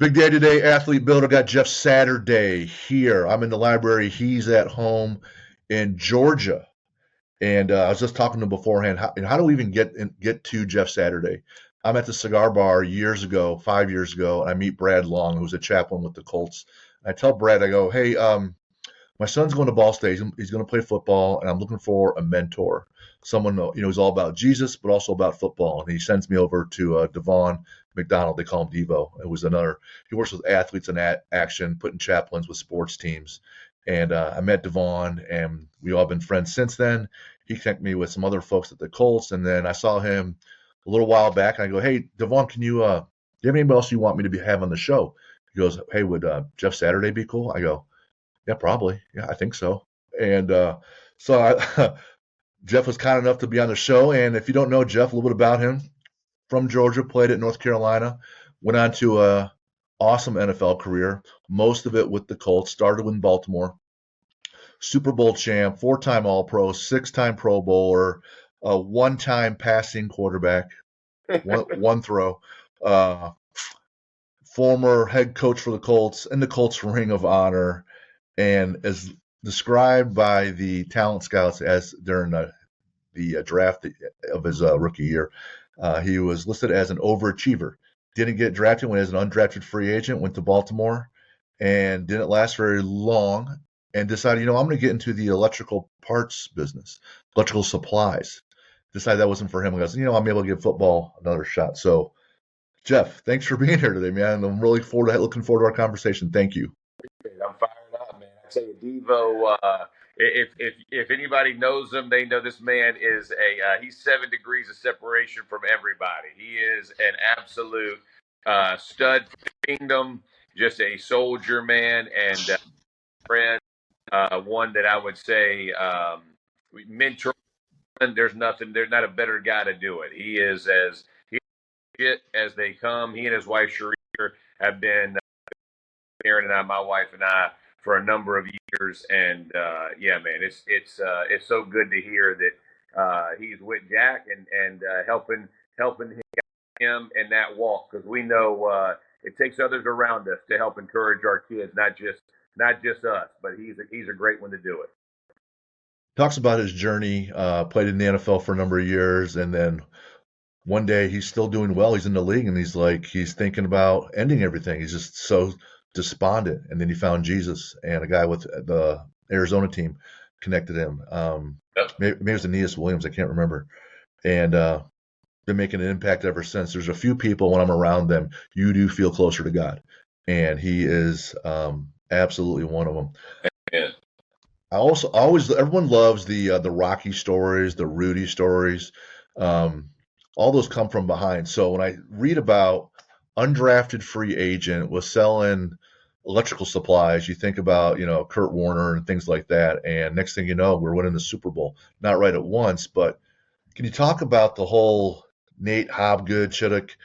Big day today, athlete builder. Got Jeff Saturday here. I'm in the library. He's at home in Georgia. And I was just talking to him beforehand. How do we even get to Jeff Saturday? I'm at the cigar bar years ago, 5 years ago, and I meet Brad Long, who's a chaplain with the Colts. And I tell Brad, I go, hey, my son's going to Ball State. He's going to play football, and I'm looking for a mentor, someone who's all about Jesus, but also about football. And he sends me over to Devon McDonald. They call him Devo. It was another. He works with athletes in action, putting chaplains with sports teams. And I met Devon, and we all been friends since then. He connected me with some other folks at the Colts, and then I saw him a little while back. And I go, hey, Devon, do you have anybody else you want me to have on the show? He goes, hey, would Jeff Saturday be cool? I go, yeah, probably. Yeah, I think so. And Jeff was kind enough to be on the show. And if you don't know Jeff, a little bit about him, from Georgia, played at North Carolina, went on to a awesome NFL career, most of it with the Colts, started in Baltimore, Super Bowl champ, four-time All-Pro, six-time Pro Bowler, one-time passing quarterback, one throw, former head coach for the Colts, in the Colts Ring of Honor, and as described by the talent scouts as during the draft of his rookie year, he was listed as an overachiever. Didn't get drafted when he was an undrafted free agent, went to Baltimore, and didn't last very long, and decided, I'm going to get into the electrical parts business, electrical supplies. Decided that wasn't for him. He goes, I'm able to give football another shot. So, Jeff, thanks for being here today, man. I'm really looking forward to our conversation. Thank you. I'm fired up, man. I tell you, Devo. If anybody knows him, they know this man is he's 7 degrees of separation from everybody. He is an absolute stud for the kingdom, just a soldier, man, and friend. One that I would say mentor. There's not a better guy to do it. He is as legit as they come. He and his wife Sheree have been Aaron and I, my wife and I, for a number of years. And yeah, man, it's so good to hear that he's with Jack and helping him in that walk, because we know it takes others around us to help encourage our kids, not just us. But he's a great one to do it. Talks about his journey, played in the NFL for a number of years, and then one day he's still doing well. He's in the league, and he's thinking about ending everything. He's just so despondent. And then he found Jesus, and a guy with the Arizona team connected him. Yep. Maybe it was Aeneas Williams. I can't remember. And been making an impact ever since. There's a few people, when I'm around them, you do feel closer to God. And he is absolutely one of them. Yeah. Everyone loves the Rocky stories, the Rudy stories. All those come from behind. So when I read about undrafted free agent was selling electrical supplies, you think about, Kurt Warner and things like that. And next thing you know, we're winning the Super Bowl. Not right at once, but can you talk about the whole Nate Hobgood, Chittick,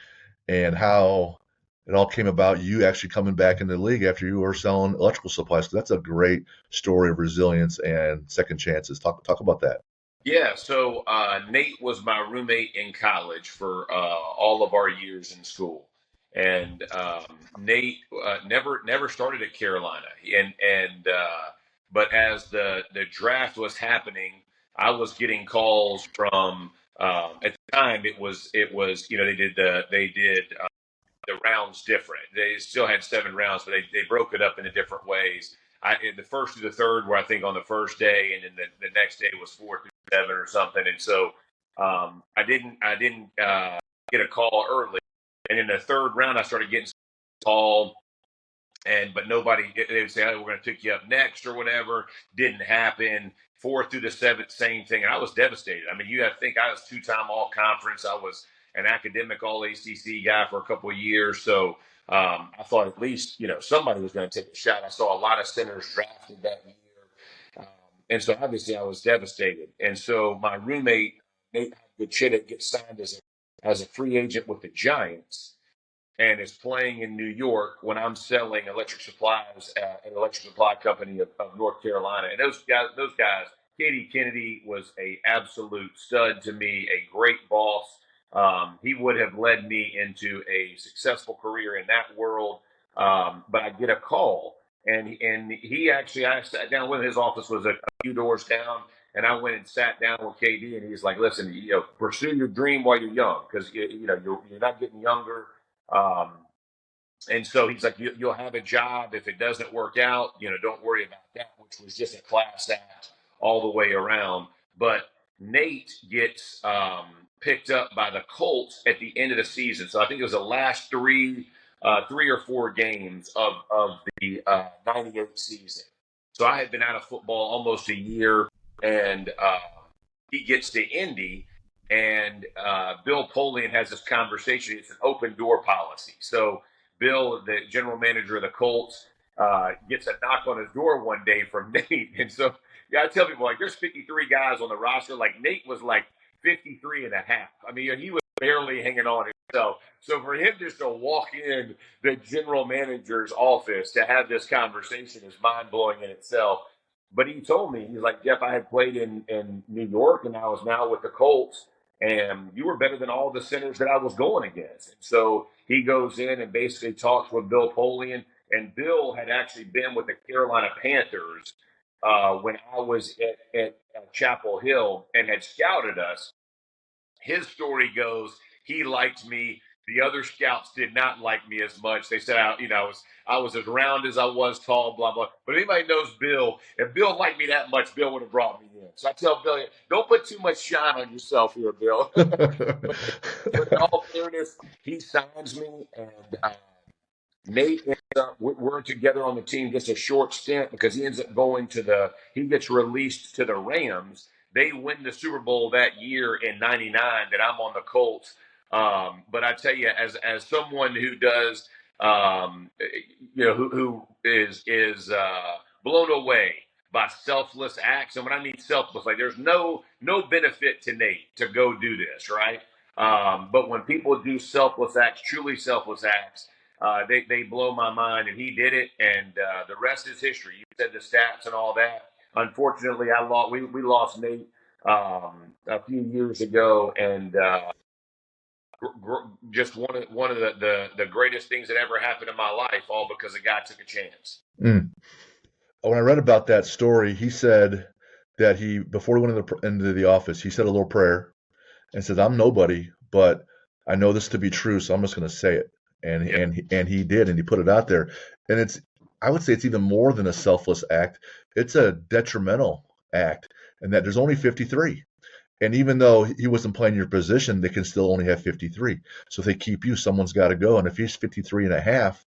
and how it all came about, you actually coming back into the league after you were selling electrical supplies? 'Cause that's a great story of resilience and second chances. Talk about that. Yeah, so Nate was my roommate in college for all of our years in school, and Nate never started at Carolina, and but as the draft was happening, I was getting calls from at the time it was they did the rounds different. They still had 7 rounds, but they broke it up into different ways. The first through the third were, I think, on the first day, and then the next day was 4 through 7 or something. And so I didn't get a call early, and in the third round I started getting a call, but nobody. They would say, "Oh, we're going to pick you up next" or whatever. Didn't happen. 4 through the 7th, same thing, and I was devastated. I mean, you have to think I was 2-time All Conference. I was an academic All ACC guy for a couple of years, so I thought at least somebody was going to take a shot. I saw a lot of centers drafted that year, um, and so obviously I was devastated. And so my roommate Nate Chittick gets signed as a free agent with the Giants and is playing in New York when I'm selling electric supplies at an electric supply company of North Carolina. And those guys, Katie Kennedy was a absolute stud to me, a great boss. He would have led me into a successful career in that world. But I get a call, and he actually, I sat down with him. His office was a few doors down, and I went and sat down with KD, and he's like, "Listen, pursue your dream while you're young, because you're not getting younger." Um, and so he's like, you'll have a job. If it doesn't work out, don't worry about that, which was just a class act all the way around. But Nate gets picked up by the Colts at the end of the season. So I think it was the last three or four games of the 98 season. So I had been out of football almost a year, and he gets to Indy, and Bill Polian has this conversation. It's an open door policy. So Bill, the general manager of the Colts, gets a knock on his door one day from Nate. And so I tell people, like, there's 53 guys on the roster. Like, Nate was like 53 and a half. I mean, he was barely hanging on himself. So for him just to walk in the general manager's office to have this conversation is mind blowing in itself. But he told me, he's like, Jeff, I had played in New York, and I was now with the Colts, and you were better than all the centers that I was going against. And so he goes in and basically talks with Bill Polian, and Bill had actually been with the Carolina Panthers when I was at Chapel Hill and had scouted us. His story goes, he liked me. The other scouts did not like me as much. They said, I was as round as I was tall, blah, blah. But anybody knows Bill, if Bill liked me that much, Bill would have brought me in. So I tell Bill, don't put too much shine on yourself here, Bill. but in all fairness, he signs me, and Nate ends up, we're together on the team just a short stint because he ends up he gets released to the Rams. They win the Super Bowl that year in '99 that I'm on the Colts. But I tell you, as someone who does, who is blown away by selfless acts, and when I mean selfless, like there's no benefit to Nate to go do this, right? But when people do selfless acts, truly selfless acts, they blow my mind, and he did it, and the rest is history. You said the stats and all that. Unfortunately, we lost Nate a few years ago, and just one of the greatest things that ever happened in my life, all because a guy took a chance. Mm. When I read about that story, he said that before he went into the office, he said a little prayer and says, "I'm nobody, but I know this to be true, so I'm just going to say it." And he did, and he put it out there. And I would say it's even more than a selfless act. It's a detrimental act, and that there's only 53. And even though he wasn't playing your position, they can still only have 53. So if they keep you, someone's got to go. And if he's 53 and a half,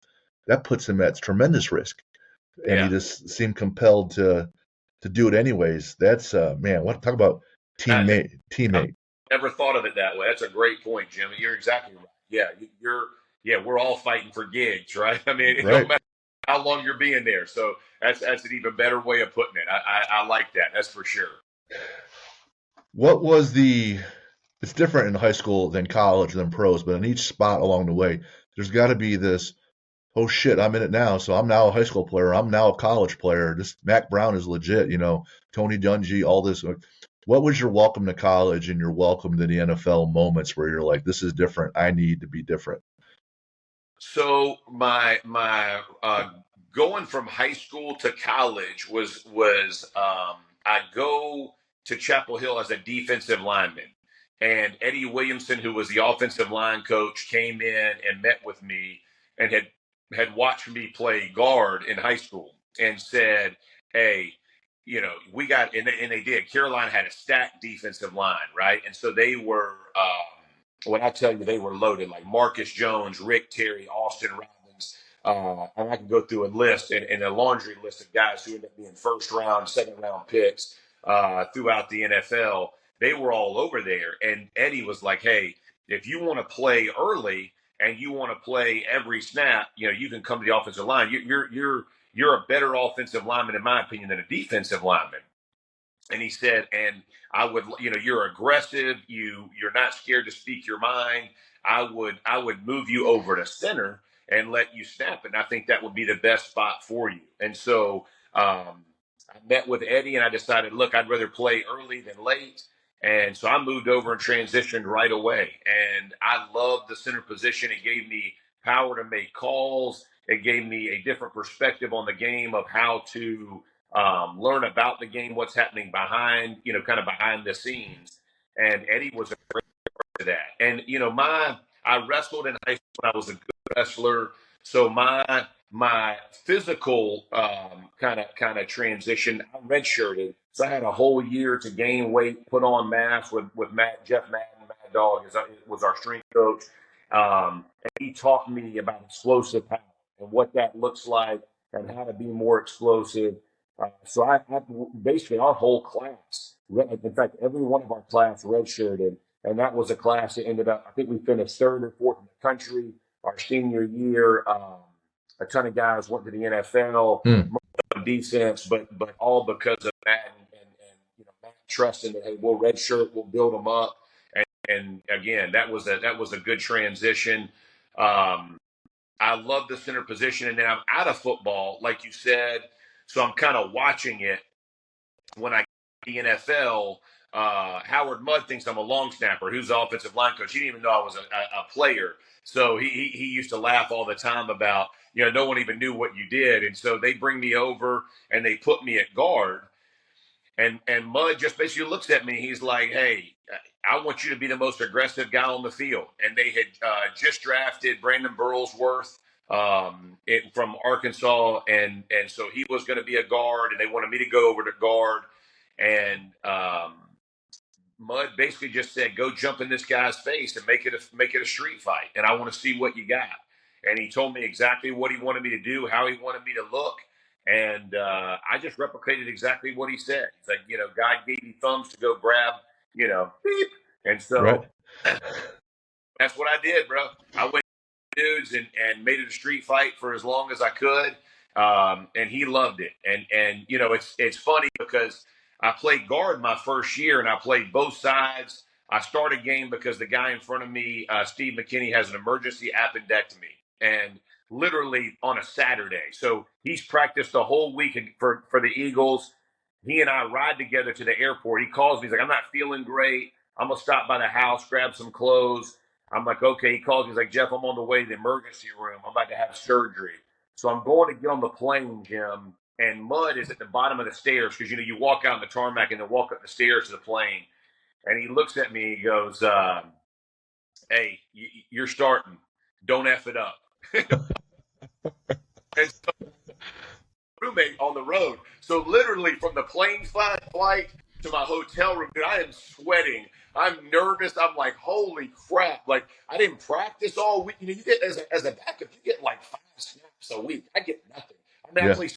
that puts him at tremendous risk. And he just seemed compelled to do it anyways. That's man, talk about teammate. I never thought of it that way. That's a great point, Jim. You're exactly right. Yeah, we're all fighting for gigs, right? I mean, it don't matter how long you're being there. So that's an even better way of putting it. I like that. That's for sure. What was it's different in high school than college than pros, but in each spot along the way, there's got to be this, oh shit, I'm in it now. So I'm now a high school player. I'm now a college player. This Mac Brown is legit, Tony Dungy, all this. What was your welcome to college and your welcome to the NFL moments where you're like, this is different. I need to be different? So my going from high school to college was I go to Chapel Hill as a defensive lineman, and Eddie Williamson, who was the offensive line coach, came in and met with me and had watched me play guard in high school and said, "Hey, we got," and they did. Carolina had a stacked defensive line, right? And so they were. When I tell you they were loaded, like Marcus Jones, Rick Terry, Austin Robbins, and I can go through a list and a laundry list of guys who ended up being first round, second round picks throughout the NFL. They were all over there, and Eddie was like, "Hey, if you want to play early and you want to play every snap, you can come to the offensive line. You're a better offensive lineman, in my opinion, than a defensive lineman." And he said, and I would, you're aggressive. You're not scared to speak your mind. I would move you over to center and let you snap it. And I think that would be the best spot for you. And so I met with Eddie, and I decided, look, I'd rather play early than late. And so I moved over and transitioned right away. And I loved the center position. It gave me power to make calls. It gave me a different perspective on the game of how to learn about the game, what's happening behind, kind of behind the scenes. And Eddie was a great to that. And I wrestled in high school. I was a good wrestler, so my physical kind of transition, I redshirted. So I had a whole year to gain weight, put on mass with Jeff Madden, Mad Dog was our strength coach, and he taught me about explosive power and what that looks like and how to be more explosive. So I basically our whole class, in fact, every one of our class redshirted, and that was a class that ended up, I think we finished third or fourth in the country our senior year. A ton of guys went to the NFL, defense, but all because of Matt and Matt trusting that, hey, we'll redshirt, we'll build them up, and again, that was a good transition. I love the center position, and then I'm out of football, like you said, so I'm kind of watching it when I get to the NFL. Howard Mudd thinks I'm a long snapper. Who's the offensive line coach? He didn't even know I was a player. So he used to laugh all the time about, no one even knew what you did. And so they bring me over and they put me at guard. And Mudd just basically looks at me. He's like, hey, I want you to be the most aggressive guy on the field. And they had just drafted Brandon Burlsworth from Arkansas. And so he was going to be a guard, and they wanted me to go over to guard. And Mudd basically just said, "Go jump in this guy's face and make it a street fight, and I want to see what you got." And he told me exactly what he wanted me to do, how he wanted me to look, and I just replicated exactly what he said. He's like, God gave you thumbs to go grab, beep, and so Right. that's what I did, bro. I went dudes and made it a street fight for as long as I could, and he loved it. And it's funny because I played guard my first year, and I played both sides. I start a game because the guy in front of me, Steve McKinney, has an emergency appendectomy, and literally on a Saturday. So he's practiced the whole week for the Eagles. He and I ride together to the airport. He calls me. He's like, "I'm not feeling great. I'm going to stop by the house, grab some clothes." I'm like, "Okay." He calls me. He's like, "Jeff, I'm on the way to the emergency room. I'm about to have surgery." So I'm going to get on the plane, Jim, and Mudd is at the bottom of the stairs because, you walk out on the tarmac and then walk up the stairs to the plane. And he looks at me. He goes, "Hey, you're starting. Don't F it up." And so roommate on the road. So literally from the plane flight to my hotel room, dude, I am sweating. I'm nervous. I'm like, holy crap. Like, I didn't practice all week. You get as a backup, you get like 5 snaps a week. I get nothing. I mean, I play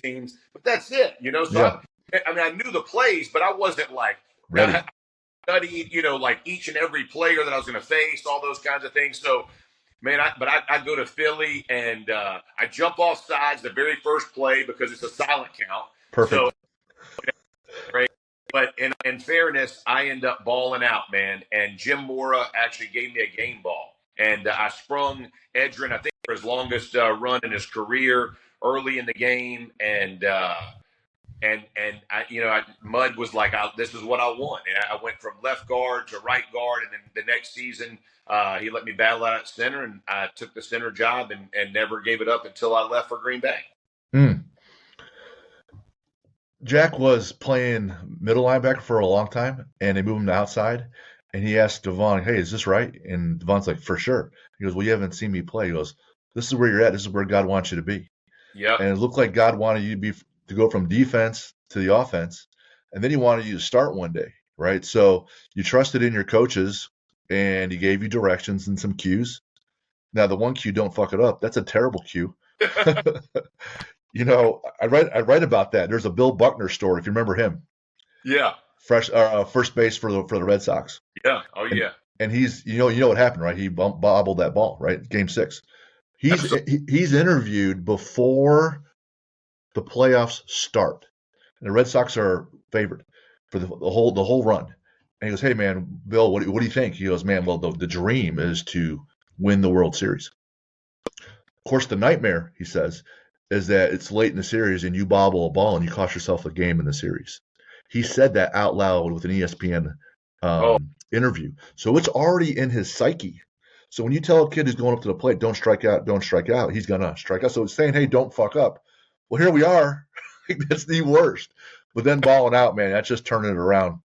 teams, but that's it, So I knew the plays, but I wasn't like ready. I studied, like each and every player that I was going to face, all those kinds of things. So, man, I go to Philly and I jump off sides the very first play because it's a silent count. Perfect. So, but in fairness, I end up balling out, man. And Jim Mora actually gave me a game ball. And I sprung Edrin, I think, for his longest run in his career early in the game. And Mudd was like, "This is what I want." And I went from left guard to right guard. And then the next season, he let me battle out at center, and I took the center job and never gave it up until I left for Green Bay. Jack was playing middle linebacker for a long time, and they moved him to outside. And he asked Devon, "Hey, is this right?" And Devon's like, "For sure." He goes, "Well, you haven't seen me play." He goes, "This is where you're at. This is where God wants you to be." Yeah. And it looked like God wanted you to go from defense to the offense, and then he wanted you to start one day, right? So you trusted in your coaches, and he gave you directions and some cues. Now, the one cue, don't fuck it up. That's a terrible cue. I write about that. There's a Bill Buckner story, if you remember him. Yeah. First base for the Red Sox. Yeah. Oh, yeah. And he's, you know what happened, right? He bobbled that ball, right? Game 6. He's interviewed before the playoffs start. And the Red Sox are favored for the whole run. And he goes, "Hey, man, Bill, what do you think?" He goes, "Man, well, the dream is to win the World Series." Of course, the nightmare, he says, is that it's late in the series and you bobble a ball and you cost yourself a game in the series. He said that out loud with an ESPN interview. So it's already in his psyche. So when you tell a kid who's going up to the plate, don't strike out, don't strike out, he's gonna strike out. So it's saying, hey, don't fuck up. Well, here we are. That's the worst. But then balling out, man, that's just turning it around.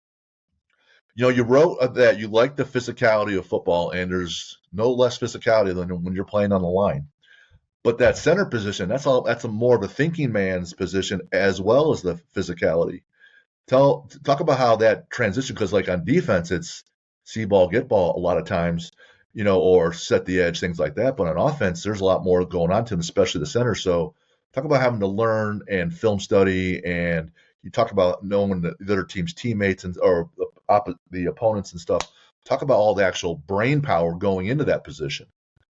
You wrote that you like the physicality of football, and there's no less physicality than when you're playing on the line. But that center position, that's a more of a thinking man's position as well as the physicality. Talk about how that transition, because like on defense, it's see ball, get ball a lot of times, or set the edge, things like that. But on offense, there's a lot more going on to them, especially the center. So talk about having to learn and film study, and you talk about knowing the other team's teammates or the opponents and stuff. Talk about all the actual brain power going into that position.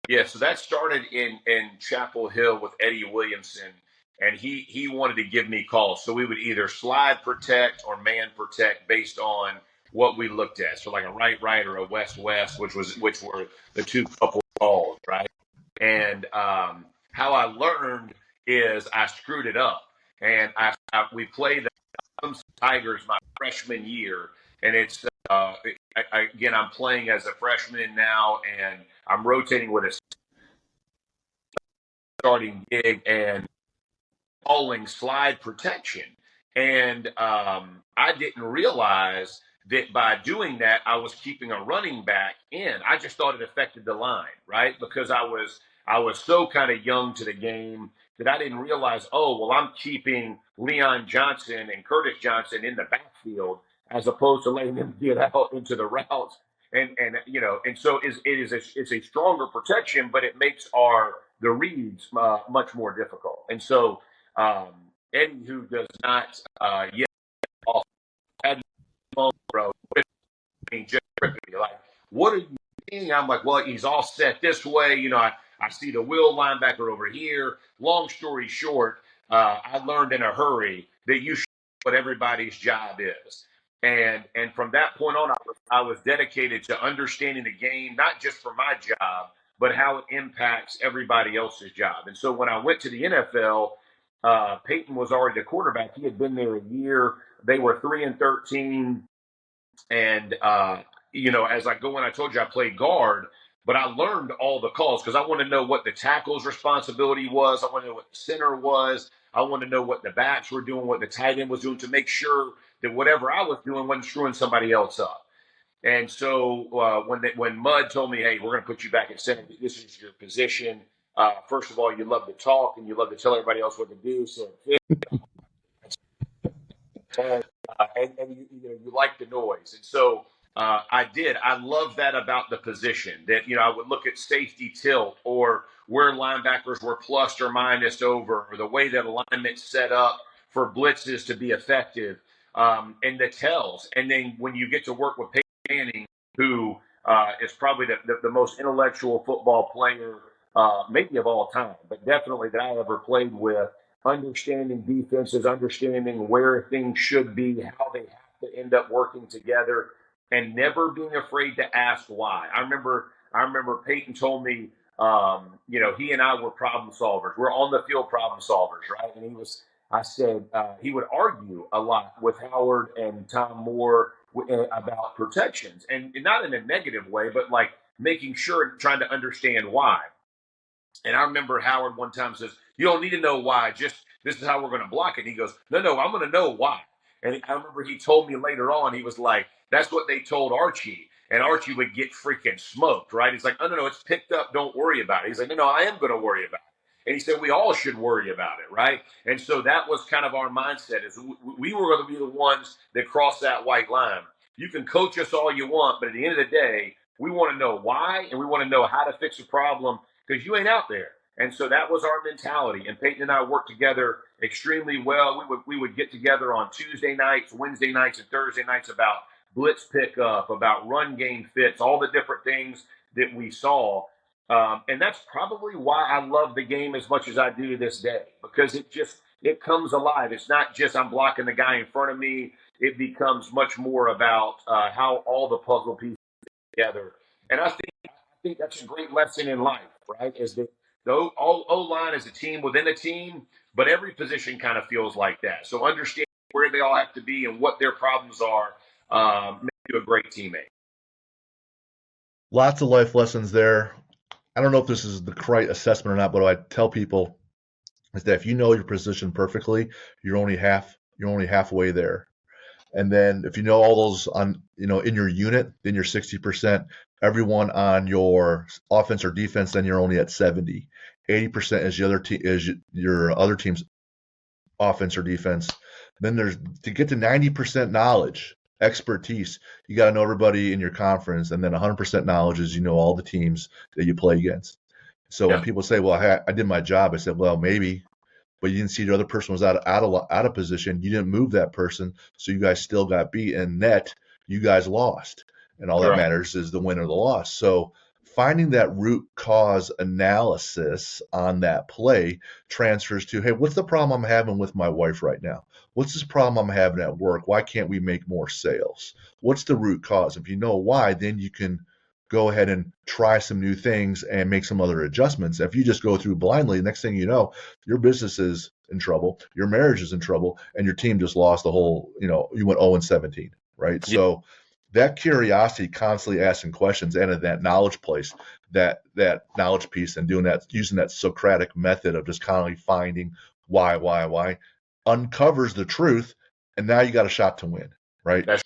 Yeah, so that started in Chapel Hill with Eddie Williamson, and he wanted to give me calls. So we would either slide protect or man protect based on what we looked at. So like a right or a west, which were the two couple calls, right? And how I learned is I screwed it up, and we played the Tigers my freshman year, and it's again I'm playing as a freshman now, and I'm rotating with a starting gig and calling slide protection. And I didn't realize that by doing that, I was keeping a running back in. I just thought it affected the line, right? Because I was so kind of young to the game that I didn't realize, oh, well, I'm keeping Leon Johnson and Curtis Johnson in the backfield as opposed to letting them get out into the routes. And so it's a stronger protection, but it makes the reads much more difficult. And so um, Eddie, who does not yet off had no bro, just tripping me like, what are you seeing? I'm like, well, he's all set this way. I see the will linebacker over here. Long story short, I learned in a hurry that you should know what everybody's job is. And from that point on, I was dedicated to understanding the game, not just for my job, but how it impacts everybody else's job. And so when I went to the NFL, Peyton was already the quarterback. He had been there a year. They were 3-13, and as I go in, I told you I played guard, but I learned all the calls because I want to know what the tackle's responsibility was. I want to know what the center was. I want to know what the backs were doing, what the tight end was doing, to make sure that whatever I was doing wasn't screwing somebody else up. And so when Mud told me, "Hey, we're going to put you back at center. This is your position." First of all, you love to talk and you love to tell everybody else what to do. So and you like the noise. And so I did. I love that about the position that, I would look at safety tilt or where linebackers were plus or minus over, or the way that alignment's set up for blitzes to be effective, and the tells. And then when you get to work with Peyton Manning, who is probably the most intellectual football player, maybe of all time, but definitely that I ever played with, understanding defenses, understanding where things should be, how they have to end up working together, and never being afraid to ask why. I remember Peyton told me, he and I were problem solvers. We're on the field problem solvers, right? And I said, he would argue a lot with Howard and Tom Moore about protections, and not in a negative way, but like making sure, trying to understand why. And I remember Howard one time says, "You don't need to know why. Just this is how we're going to block it." And he goes, "No, I'm going to know why." And I remember he told me later on, he was like, "That's what they told Archie." And Archie would get freaking smoked, right? He's like, "Oh, no, it's picked up. Don't worry about it." He's like, "No, I am going to worry about it." And he said, "We all should worry about it, right?" And so that was kind of our mindset, is we were going to be the ones that crossed that white line. You can coach us all you want, but at the end of the day, we want to know why, and we want to know how to fix a problem, because you ain't out there. And so that was our mentality. And Peyton and I worked together extremely well. We would get together on Tuesday nights, Wednesday nights, and Thursday nights about blitz pickup, about run game fits, all the different things that we saw. And that's probably why I love the game as much as I do to this day, because it comes alive. It's not just I'm blocking the guy in front of me. It becomes much more about how all the puzzle pieces together. And I think that's a great lesson in life, right? Is that the O-line is a team within a team, but every position kind of feels like that. So understand where they all have to be and what their problems are, make you a great teammate. Lots of life lessons there. I don't know if this is the correct assessment or not, but what I tell people is that if you know your position perfectly, you're only halfway there. And then if you know all those on, in your unit, then you're 60%. Everyone on your offense or defense, then you're only at 70. 80% is your other team's offense or defense. Then there's to get to 90% knowledge, expertise, you got to know everybody in your conference. And then 100% knowledge is all the teams that you play against. So when Yeah. people say, well, I did my job, I said, well, maybe, but you didn't see the other person was out of position. You didn't move that person, so you guys still got beat. And net, you guys lost, and all that Right. matters is the win or the loss. So finding that root cause analysis on that play transfers to, hey, what's the problem I'm having with my wife right now? What's this problem I'm having at work? Why can't we make more sales? What's the root cause? If you know why, then you can go ahead and try some new things and make some other adjustments. If you just go through blindly, next thing you know, your business is in trouble, your marriage is in trouble, and your team just lost the whole, you went 0-17, right? Yeah. So that curiosity, constantly asking questions, and that knowledge place, that knowledge piece, and doing that, using that Socratic method of just constantly finding why, uncovers the truth, and now you got a shot to win, right? That's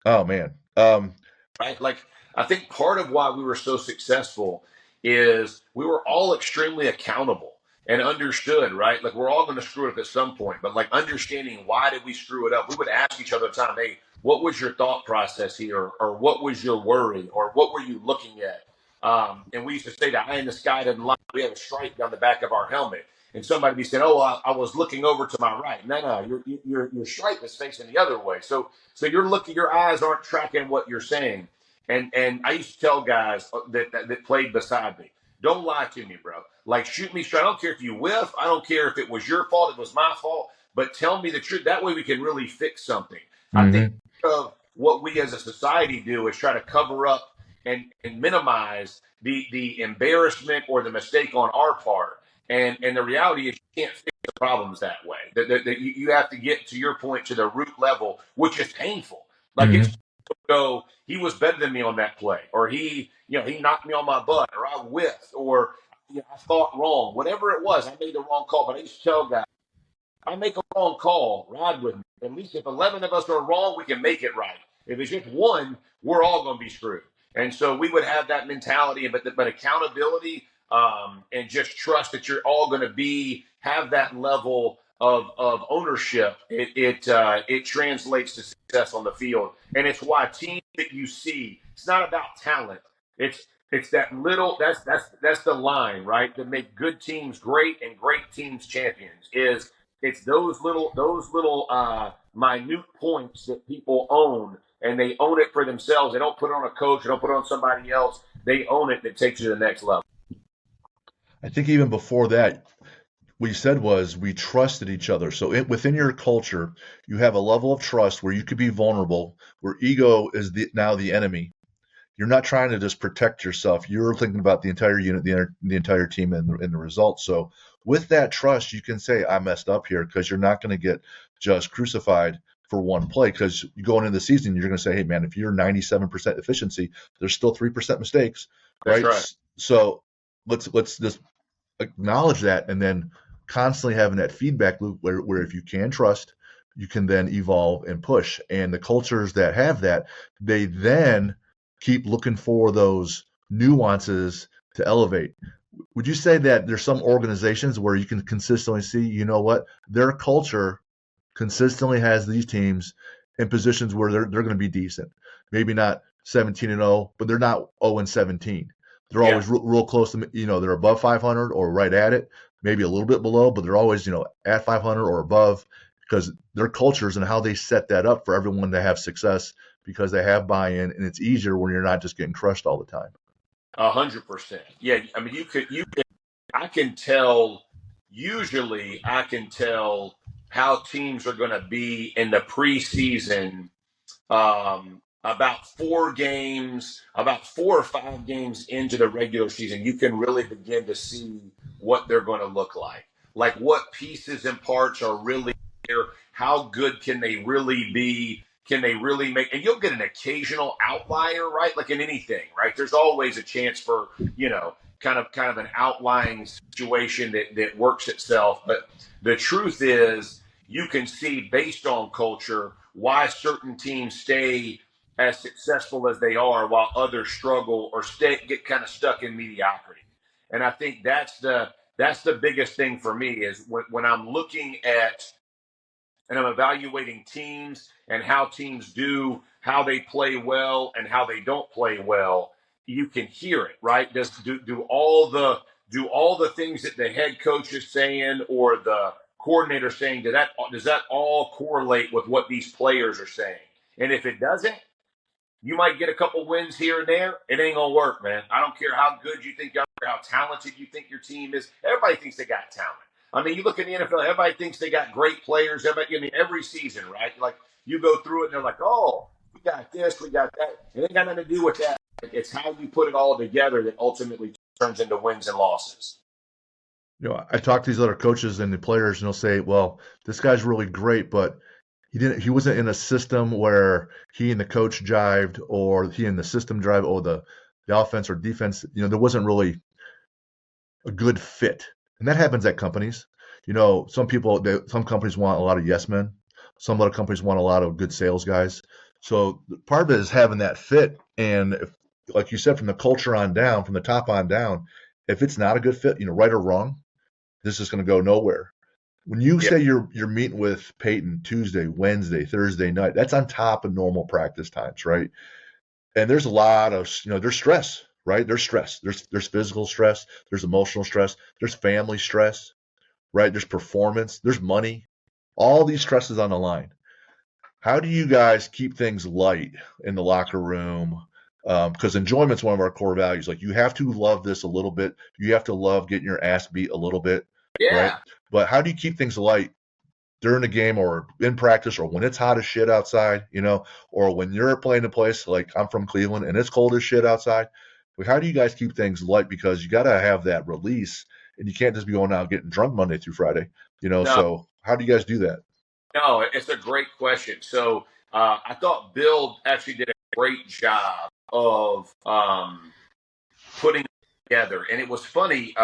Oh man. right. Like, I think part of why we were so successful is we were all extremely accountable and understood, right? Like, we're all going to screw it up at some point, but like understanding why did we screw it up? We would ask each other at the time, hey, what was your thought process here? Or what was your worry? Or what were you looking at? And we used to say that eye in the sky doesn't lie. We have a stripe down the back of our helmet. And somebody be saying, "Oh, I was looking over to my right." No, your stripe is facing the other way. So you're looking, your eyes aren't tracking what you're saying. And I used to tell guys that played beside me, don't lie to me, bro. Like, shoot me straight. I don't care if you whiff. I don't care if it was your fault, it was my fault. But tell me the truth. That way we can really fix something. I think Mm-hmm. of what we as a society do is try to cover up and minimize the embarrassment or the mistake on our part. And the reality is you can't fix the problems that way. That you have to get, to your point, to the root level, which is painful. Like, Mm-hmm. it's go, he was better than me on that play, or he knocked me on my butt, or I whiffed, or I thought wrong. Whatever it was, I made the wrong call. But I used to tell guys, I make a wrong call, ride with me. At least if 11 of us are wrong, we can make it right. If it's just one, we're all going to be screwed. And so we would have that mentality, but accountability, and just trust that you're all going to have that level of ownership. It translates to success on the field, and it's why teams that you see, it's not about talent. It's that little, that's the line, right? To make good teams great and great teams champions is, it's those little minute points that people own, and they own it for themselves. They don't put it on a coach. They don't put it on somebody else. They own it. That takes you to the next level. I think even before that, what you said was we trusted each other. So within your culture, you have a level of trust where you could be vulnerable, where ego is now the enemy. You're not trying to just protect yourself. You're thinking about the entire unit, the entire team, and the results. So with that trust, you can say, I messed up here, because you're not going to get just crucified for one play. Because you going into the season, you're going to say, hey, man, if you're 97% efficiency, there's still 3% mistakes, That's right? right. So let's just acknowledge that, and then constantly having that feedback loop where if you can trust, you can then evolve and push. And the cultures that have that, they then keep looking for those nuances to elevate. Would you say that there's some organizations where you can consistently see, what, their culture consistently has these teams in positions where they're going to be decent, maybe not 17-0, but they're not 0-17. They're Yeah. always real close to, they're above 500 or right at it, maybe a little bit below, but they're always, at 500 or above, because their cultures and how they set that up for everyone to have success, because they have buy-in, and it's easier when you're not just getting crushed all the time. 100%. Yeah. I mean, I can tell, usually I can tell how teams are going to be in the preseason, about 4 or 5 games into the regular season. You can really begin to see what they're going to look like what pieces and parts are really there. How good can they really be? Can they really make? And you'll get an occasional outlier, right? Like in anything, right? There's always a chance for, kind of an outlying situation that works itself. But the truth is, you can see based on culture why certain teams stay as successful as they are while others struggle or get kind of stuck in mediocrity. And I think that's the biggest thing for me is when I'm looking at and I'm evaluating teams and how teams do, how they play well and how they don't play well. You can hear it, right? Do all the things that the head coach is saying or the coordinator saying, does that all correlate with what these players are saying? And if it doesn't, you might get a couple wins here and there. It ain't gonna work, man. I don't care how good you think you are, how talented you think your team is. Everybody thinks they got talent. I mean, you look at the NFL. Everybody thinks they got great players. Everybody, I mean, every season, right? Like you go through it, and they're like, "Oh, we got this, we got that." It ain't got nothing to do with that. It's how you put it all together that ultimately turns into wins and losses. I talk to these other coaches and the players, and they'll say, "Well, this guy's really great, but he wasn't in a system where he and the coach jived, or he and the system jive, or the offense or defense. There wasn't really a good fit." And that happens at companies. Some companies want a lot of yes men. Some other companies want a lot of good sales guys. So part of it is having that fit. And if, like you said, from the culture on down, from the top on down, if it's not a good fit, right or wrong, this is going to go nowhere. When you Yeah, say you're meeting with Peyton Tuesday, Wednesday, Thursday night, that's on top of normal practice times, right? And there's a lot of there's stress, right? There's stress. There's physical stress. There's emotional stress. There's family stress, right? There's performance. There's money. All these stresses on the line. How do you guys keep things light in the locker room? Because enjoyment's one of our core values. Like you have to love this a little bit. You have to love getting your ass beat a little bit, right? yeah. But how do you keep things light during the game or in practice or when it's hot as shit outside, or when you're playing a place like I'm from Cleveland and it's cold as shit outside? Like, how do you guys keep things light? Because you got to have that release and you can't just be going out getting drunk Monday through Friday, No, so how do you guys do that? no, it's a great question. So I thought Bill actually did a great job of putting it together. And it was funny,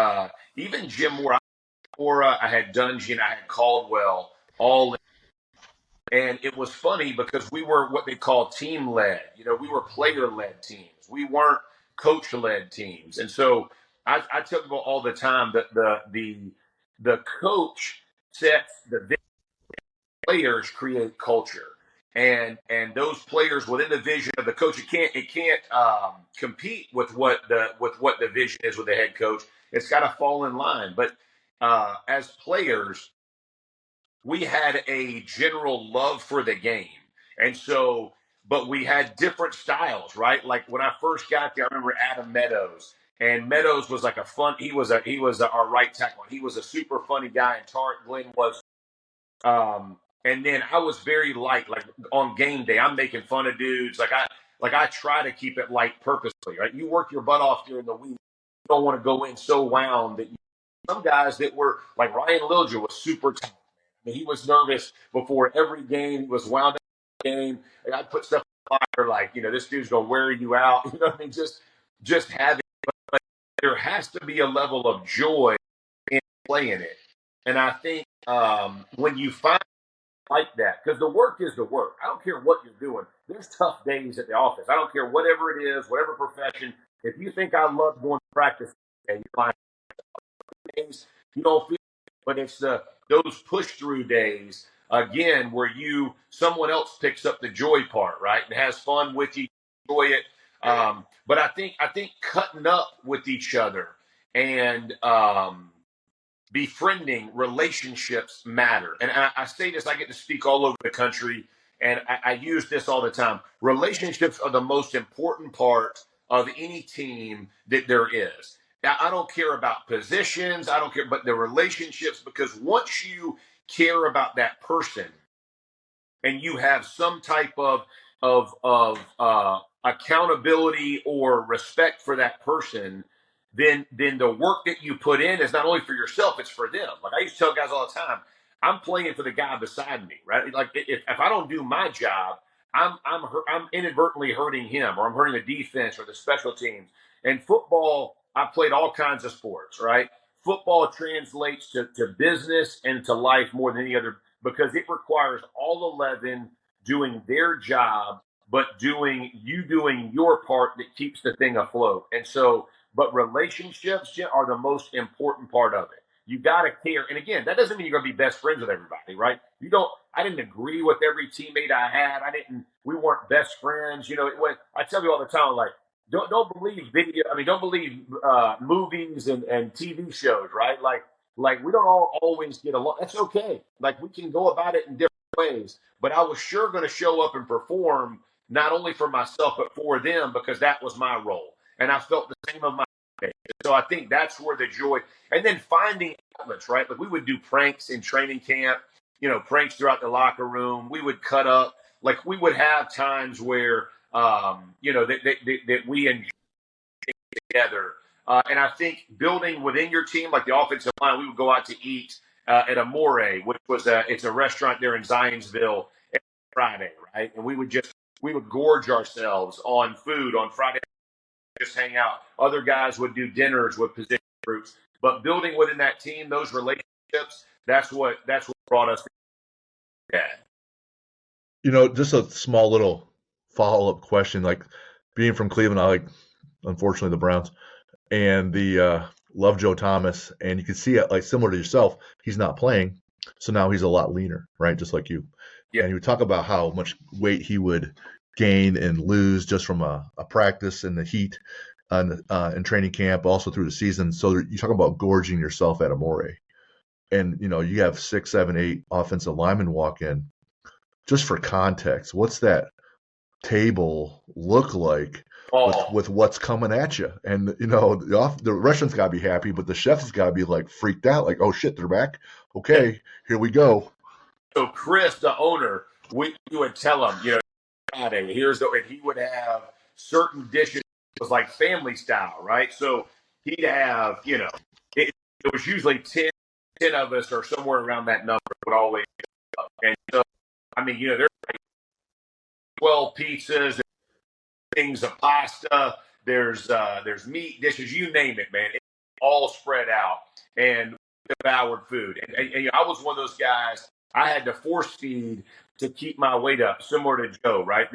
even Jim Moore, I had Dungy, and I had Caldwell all in. And it was funny because we were what they call team led. We were player led teams. We weren't coach led teams. And so I tell people all the time that the coach sets the players create culture. And those players within the vision of the coach, it can't compete with what the vision is with the head coach. It's got to fall in line. But as players, we had a general love for the game, and so but we had different styles, right? Like when I first got there, I remember Adam Meadows, and Meadows was like a fun. He was our right tackle. He was a super funny guy, and Tarek Glenn was and then I was very light, like on game day, I'm making fun of dudes. Like I try to keep it light purposely, right? You work your butt off during the week. You don't want to go in so wound that some guys that were like Ryan Lilja was super tight. I mean, he was nervous before every game. He was wound up in the game. Like, I'd put stuff on fire like, this dude's gonna wear you out. You know what I mean? Just having but there has to be a level of joy in playing it. And I think when you find like that because the work is the work. I don't care what you're doing. There's tough days at the office. I don't care whatever it is, whatever profession. If you think I love going to practice and you find days you don't feel, but it's those push through days again where someone else picks up the joy part, right, and has fun with you, enjoy it. But I think cutting up with each other and befriending relationships matter. And I say this, I get to speak all over the country, and I use this all the time. Relationships are the most important part of any team that there is. Now, I don't care about positions, I don't care, but the relationships, because once you care about that person, and you have some type of accountability or respect for that person, then the work that you put in is not only for yourself, it's for them. Like I used to tell guys all the time, I'm playing for the guy beside me, right? Like if I don't do my job, I'm inadvertently hurting him, or I'm hurting the defense or the special teams. And football I played all kinds of sports, right? Football translates to business and to life more than any other because it requires all 11 doing their job, but doing your part that keeps the thing afloat. And so, but relationships are the most important part of it. You got to care. And again, that doesn't mean you're going to be best friends with everybody, right? You don't, I didn't agree with every teammate I had. We weren't best friends. I tell you all the time, like, don't believe video. I mean, don't believe movies and TV shows, right? Like we don't all always get along. That's okay. Like we can go about it in different ways. But I was sure going to show up and perform not only for myself but for them because that was my role, and I felt the same of my. So I think that's where the joy, and then finding outlets, right? Like we would do pranks in training camp, pranks throughout the locker room. We would cut up, like we would have times where, that we enjoy together. And I think building within your team, like the offensive line, we would go out to eat at Amore, which was it's a restaurant there in Zionsville every Friday, right? And we would gorge ourselves on food on Friday, just hang out. Other guys would do dinners with position groups, but building within that team, those relationships, that's what brought us to that. Just a small little follow-up question, like being from Cleveland, I like, unfortunately, the Browns, and the love Joe Thomas, and you can see it, like similar to yourself, he's not playing, so now he's a lot leaner, right? Just like you. Yeah. And you would talk about how much weight he would gain and lose just from a practice in the heat in training camp, also through the season. So you talk about gorging yourself at Amore, and you have 6, 7, 8 offensive linemen walk in. Just for context, what's that table look like with what's coming at you? And the restaurant's got to be happy, but the chef's got to be like freaked out, like, oh shit, they're back. Okay, here we go. So Chris, the owner, we would tell him, and he would have certain dishes. It was like family style, right? So he'd have, it was usually 10 of us or somewhere around that number would always up. And so, I mean, there's like 12 pizzas, things of pasta, there's meat dishes, you name it, man. It's all spread out and devoured food. And I was one of those guys, I had to force feed to keep my weight up, similar to Joe, right?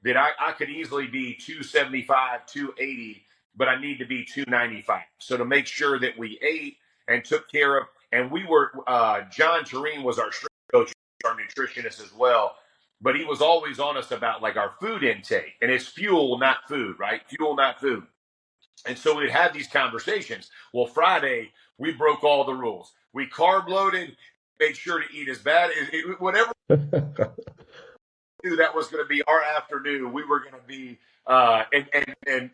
That I could easily be 275, 280, but I need to be 295. So to make sure that we ate and took care of, and we were, John Tureen was our strength coach, our nutritionist as well, but he was always on us about like our food intake, and it's fuel, not food, right? Fuel, not food. And so we'd have these conversations. Well, Friday, we broke all the rules. We carb loaded, made sure to eat as bad as whatever that was going to be our afternoon. We were going to be, and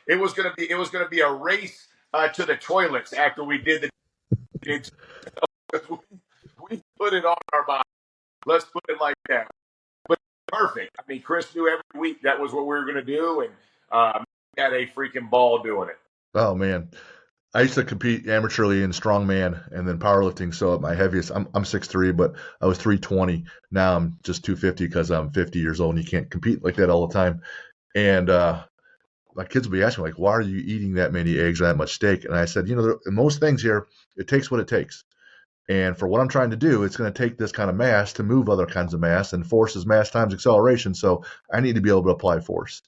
it was going to be a race to the toilets after we did the. We put it on our body. Let's put it like that. But perfect. I mean, Chris knew every week that was what we were going to do, and we had a freaking ball doing it. Oh man, I used to compete amateurly in strongman and then powerlifting. So at my heaviest, I'm 6'3", but I was 320. Now I'm just 250 because I'm 50 years old and you can't compete like that all the time. And my kids will be asking, like, why are you eating that many eggs or that much steak? And I said, in most things here, it takes what it takes. And for what I'm trying to do, it's going to take this kind of mass to move other kinds of mass, and force is mass times acceleration. So I need to be able to apply force.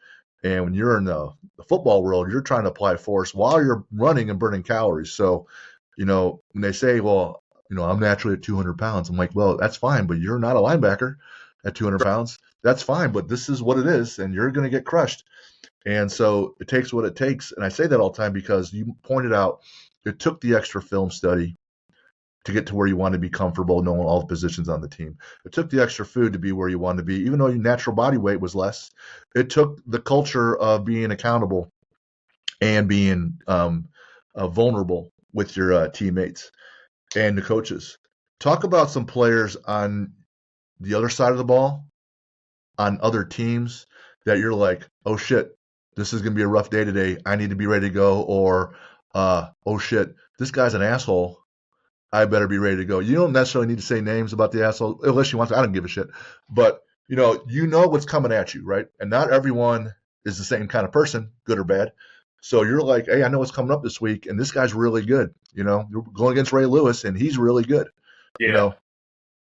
And when you're in the football world, you're trying to apply force while you're running and burning calories. So, when they say, well, I'm naturally at 200 pounds, I'm like, well, that's fine, but you're not a linebacker at 200 pounds. That's fine, but this is what it is, and you're going to get crushed. And so it takes what it takes. And I say that all the time because you pointed out it took the extra film study to get to where you want to be comfortable knowing all the positions on the team. It took the extra food to be where you want to be, even though your natural body weight was less. It took the culture of being accountable and being vulnerable with your teammates and the coaches. Talk about some players on the other side of the ball, on other teams, that you're like, oh shit, this is going to be a rough day today. I need to be ready to go. Or, oh shit, this guy's an asshole. I better be ready to go. You don't necessarily need to say names about the asshole unless you want to. I don't give a shit. But, what's coming at you, right? And not everyone is the same kind of person, good or bad. So you're like, hey, I know what's coming up this week, and this guy's really good. You're going against Ray Lewis, and he's really good. You Yeah. know,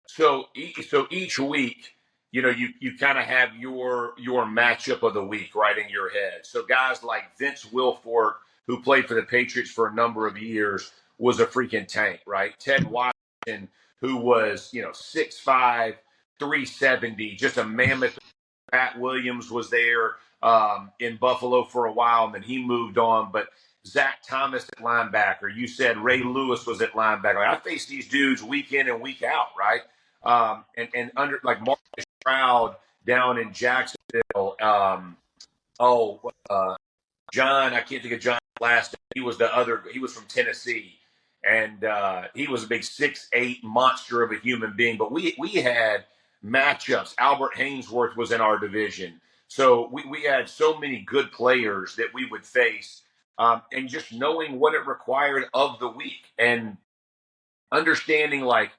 So each week, you kind of have your matchup of the week right in your head. So guys like Vince Wilfork, who played for the Patriots for a number of years, was a freaking tank, right? Ted Washington, who was 6'5", 370, just a mammoth. Pat Williams was there in Buffalo for a while, and then he moved on. But Zach Thomas at linebacker. You said Ray Lewis was at linebacker. Like, I face these dudes week in and week out, right? And under like Marcus Stroud down in Jacksonville. Oh, John, I can't think of John's last name. He was from Tennessee. And he was a big 6'8" monster of a human being. But we had matchups. Albert Hainsworth was in our division. So we had so many good players that we would face. And just knowing what it required of the week and understanding, like,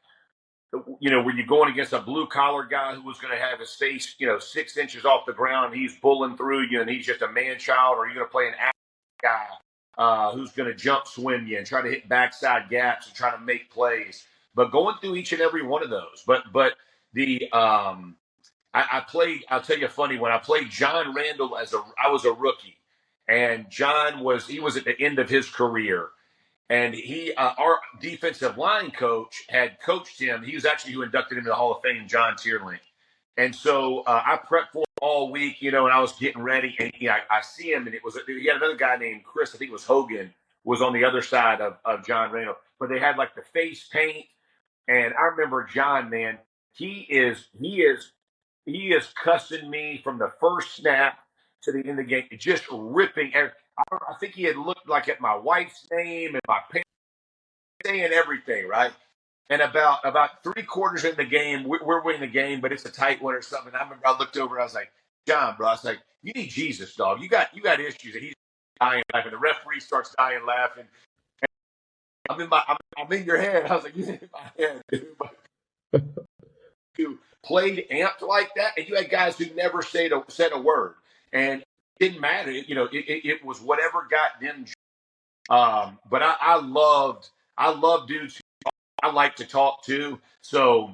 when you're going against a blue collar guy who was going to have his face, 6 inches off the ground, he's bulling through you and he's just a man child, or you're going to play an guy who's going to jump swim you and try to hit backside gaps and try to make plays. But going through each and every one of those. But the I played. I'll tell you funny, when I played John Randall I was a rookie, and John was at the end of his career. And our defensive line coach had coached him. He was actually who inducted him to the Hall of Fame, John Tierling. And so I prepped for him all week, and I was getting ready. And I see him, and he had another guy named Chris, I think it was Hogan, was on the other side of John Randall. But they had like the face paint. And I remember John, man, he is cussing me from the first snap to the end of the game, just ripping. I think he had looked like at my wife's name and my parents, saying everything, right? And about 3/4 in the game, we're winning the game, but it's a tight one or something. I remember I looked over and I was like, John, bro, I was like, you need Jesus, dog. You got issues. And he's dying laughing. The referee starts dying laughing. I'm in your head. I was like, you in my head, dude. Who played amped like that, and you had guys who never said a word, and it didn't matter. It was whatever got them. But I loved dudes who I like to talk to. So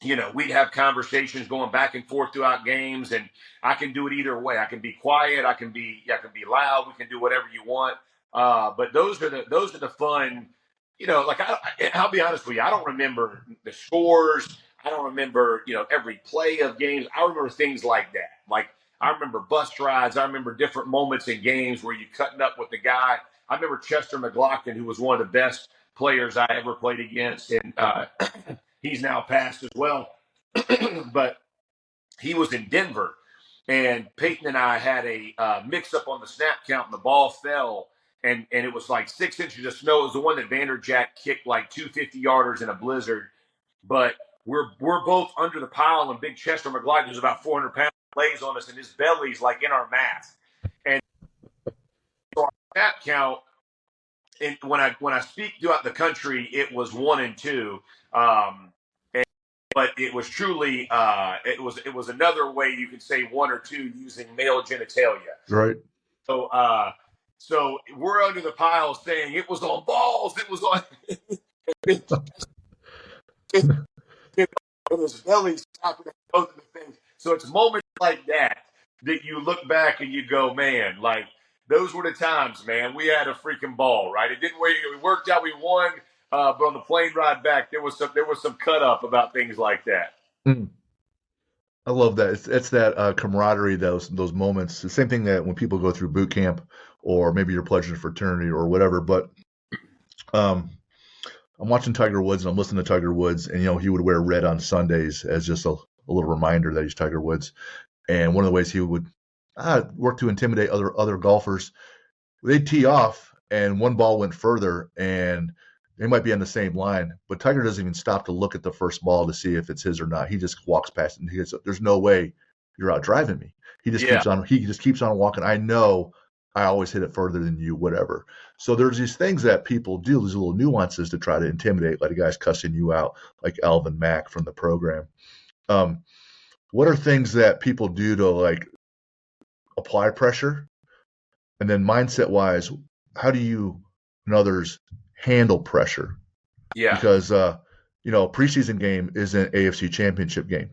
we'd have conversations going back and forth throughout games, and I can do it either way. I can be quiet, I can be loud. We can do whatever you want. But those are the fun. Like I'll be honest with you, I don't remember the scores. I don't remember every play of games. I remember things like that. Like I remember bus rides. I remember different moments in games where you cutting up with the guy. I remember Chester McLaughlin, who was one of the best players I ever played against, and he's now passed as well. But he was in Denver, and Peyton and I had a mix-up on the snap count, and the ball fell, and it was like 6 inches of snow. It was the one that Vanderjack kicked like 250-yarders in a blizzard. But we're both under the pile, and big Chester McLaughlin, who's about 400 pounds, lays on us, and his belly's like in our mask. And so our snap count, and when I speak throughout the country, it was 1 and 2. But it was truly it was another way you could say 1 or 2 using male genitalia. Right. So we're under the pile saying it was on balls. It was on his belly stopping both of the things. So it's moments like that you look back and you go, man, like those were the times, man. We had a freaking ball, right? It didn't wait. We worked out. We won. But on the plane ride back, there was some cut up about things like that. Mm. I love that. It's that camaraderie, those moments. The same thing that when people go through boot camp, or maybe your pledge to fraternity or whatever. But I'm watching Tiger Woods and I'm listening to Tiger Woods, and he would wear red on Sundays as just a little reminder that he's Tiger Woods. And one of the ways he would work to intimidate other golfers, they'd tee off and one ball went further, and they might be on the same line, but Tiger doesn't even stop to look at the first ball to see if it's his or not. He just walks past it, and he goes, there's no way you're out driving me. He just keeps on walking. I know I always hit it further than you, whatever. So there's these things that people do, these little nuances to try to intimidate, like a guy's cussing you out, like Alvin Mack from the program. What are things that people do to like apply pressure And then mindset wise, how do you and others handle pressure? Yeah. Because preseason game is an AFC championship game.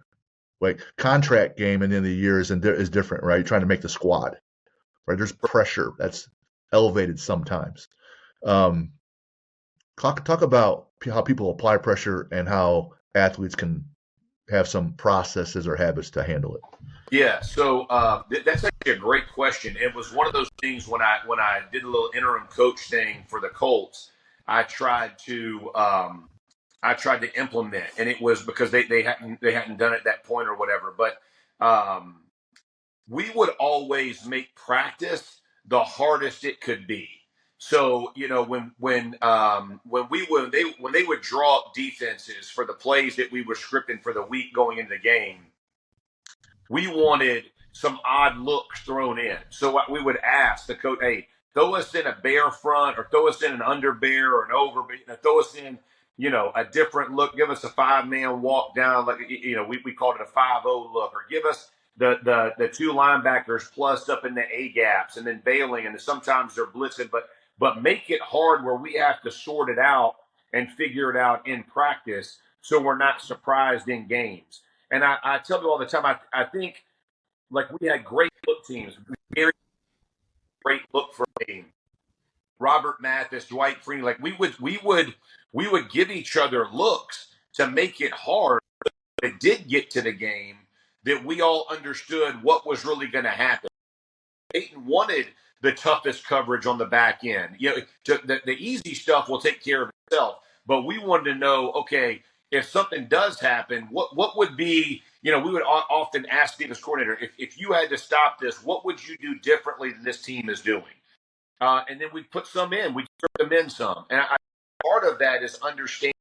Like contract game and then the year is different, right? You're trying to make the squad, right? There's pressure that's elevated sometimes. Um, talk about how people apply pressure and how athletes can have some processes or habits to handle it. Yeah, so that's actually a great question. It was one of those things when I did a little interim coach thing for the Colts. I tried to implement, and it was because they hadn't done it at that point or whatever. But um, we would always make practice the hardest it could be. So when they would draw up defenses for the plays that we were scripting for the week going into the game, we wanted some odd looks thrown in. So what we would ask the coach, hey, throw us in a bear front or throw us in an under bear or an over bear, throw us in, a different look, give us a 5-man walk down, like, we called it a 5-0 look, or give us the two linebackers plus up in the A gaps and then bailing, and sometimes they're blitzing, but make it hard where we have to sort it out and figure it out in practice so we're not surprised in games. And I tell people all the time, I think like we had great look teams, very great look for a game. Robert Mathis, Dwight Freeney, like we would give each other looks to make it hard. But it did get to the game that we all understood what was really going to happen. Peyton wanted the toughest coverage on the back end. The easy stuff will take care of itself. But we wanted to know, okay, if something does happen, what would be, we would often ask the defense coordinator, if you had to stop this, what would you do differently than this team is doing? And then we put some in, we put them in some. And part of that is understanding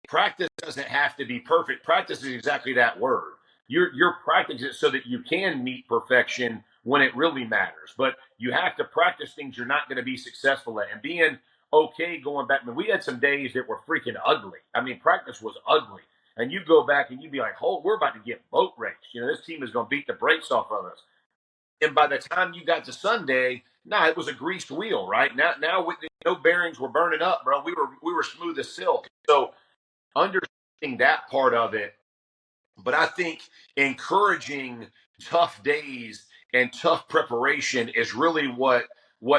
practice doesn't have to be perfect. Practice is exactly that word. You're practicing it so that you can meet perfection when it really matters. But you have to practice things you're not going to be successful at. And being okay going back. I mean, we had some days that were freaking ugly. I mean, practice was ugly. And you go back and you'd be like, oh, we're about to get boat raced. This team is going to beat the brakes off of us. And by the time you got to Sunday, it was a greased wheel, right? Now with no bearings were burning up, bro. We were smooth as silk. So understanding that part of it, but I think encouraging tough days and tough preparation is really what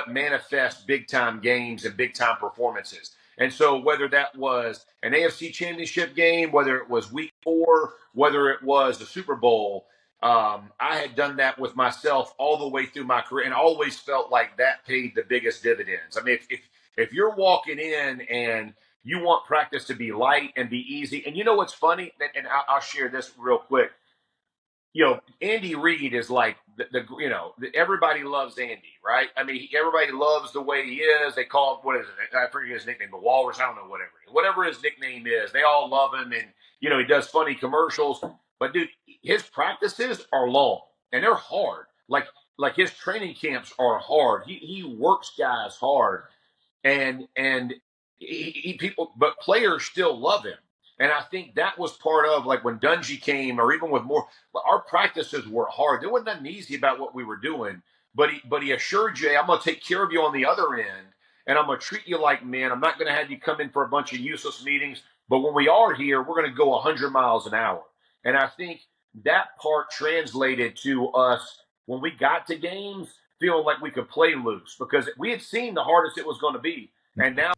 manifests big time games and big time performances. And so whether that was an AFC championship game, whether it was week 4, whether it was the Super Bowl, I had done that with myself all the way through my career and always felt like that paid the biggest dividends. I mean, if you're walking in and you want practice to be light and be easy. And you know what's funny? And I'll share this real quick. Andy Reid is like everybody loves Andy, right? I mean, everybody loves the way he is. They call him, what is it? I forget his nickname, the Walrus. I don't know, whatever his nickname is. They all love him, and he does funny commercials. But dude, his practices are long and they're hard. Like his training camps are hard. He works guys hard, and people, but players still love him. And I think that was part of like when Dungy came, or even with more, our practices were hard. There wasn't nothing easy about what we were doing, but he assured you, hey, I'm going to take care of you on the other end, and I'm going to treat you like men. I'm not going to have you come in for a bunch of useless meetings, but when we are here, we're going to go 100 miles an hour. And I think that part translated to us when we got to games, feeling like we could play loose because we had seen the hardest it was going to be, and now.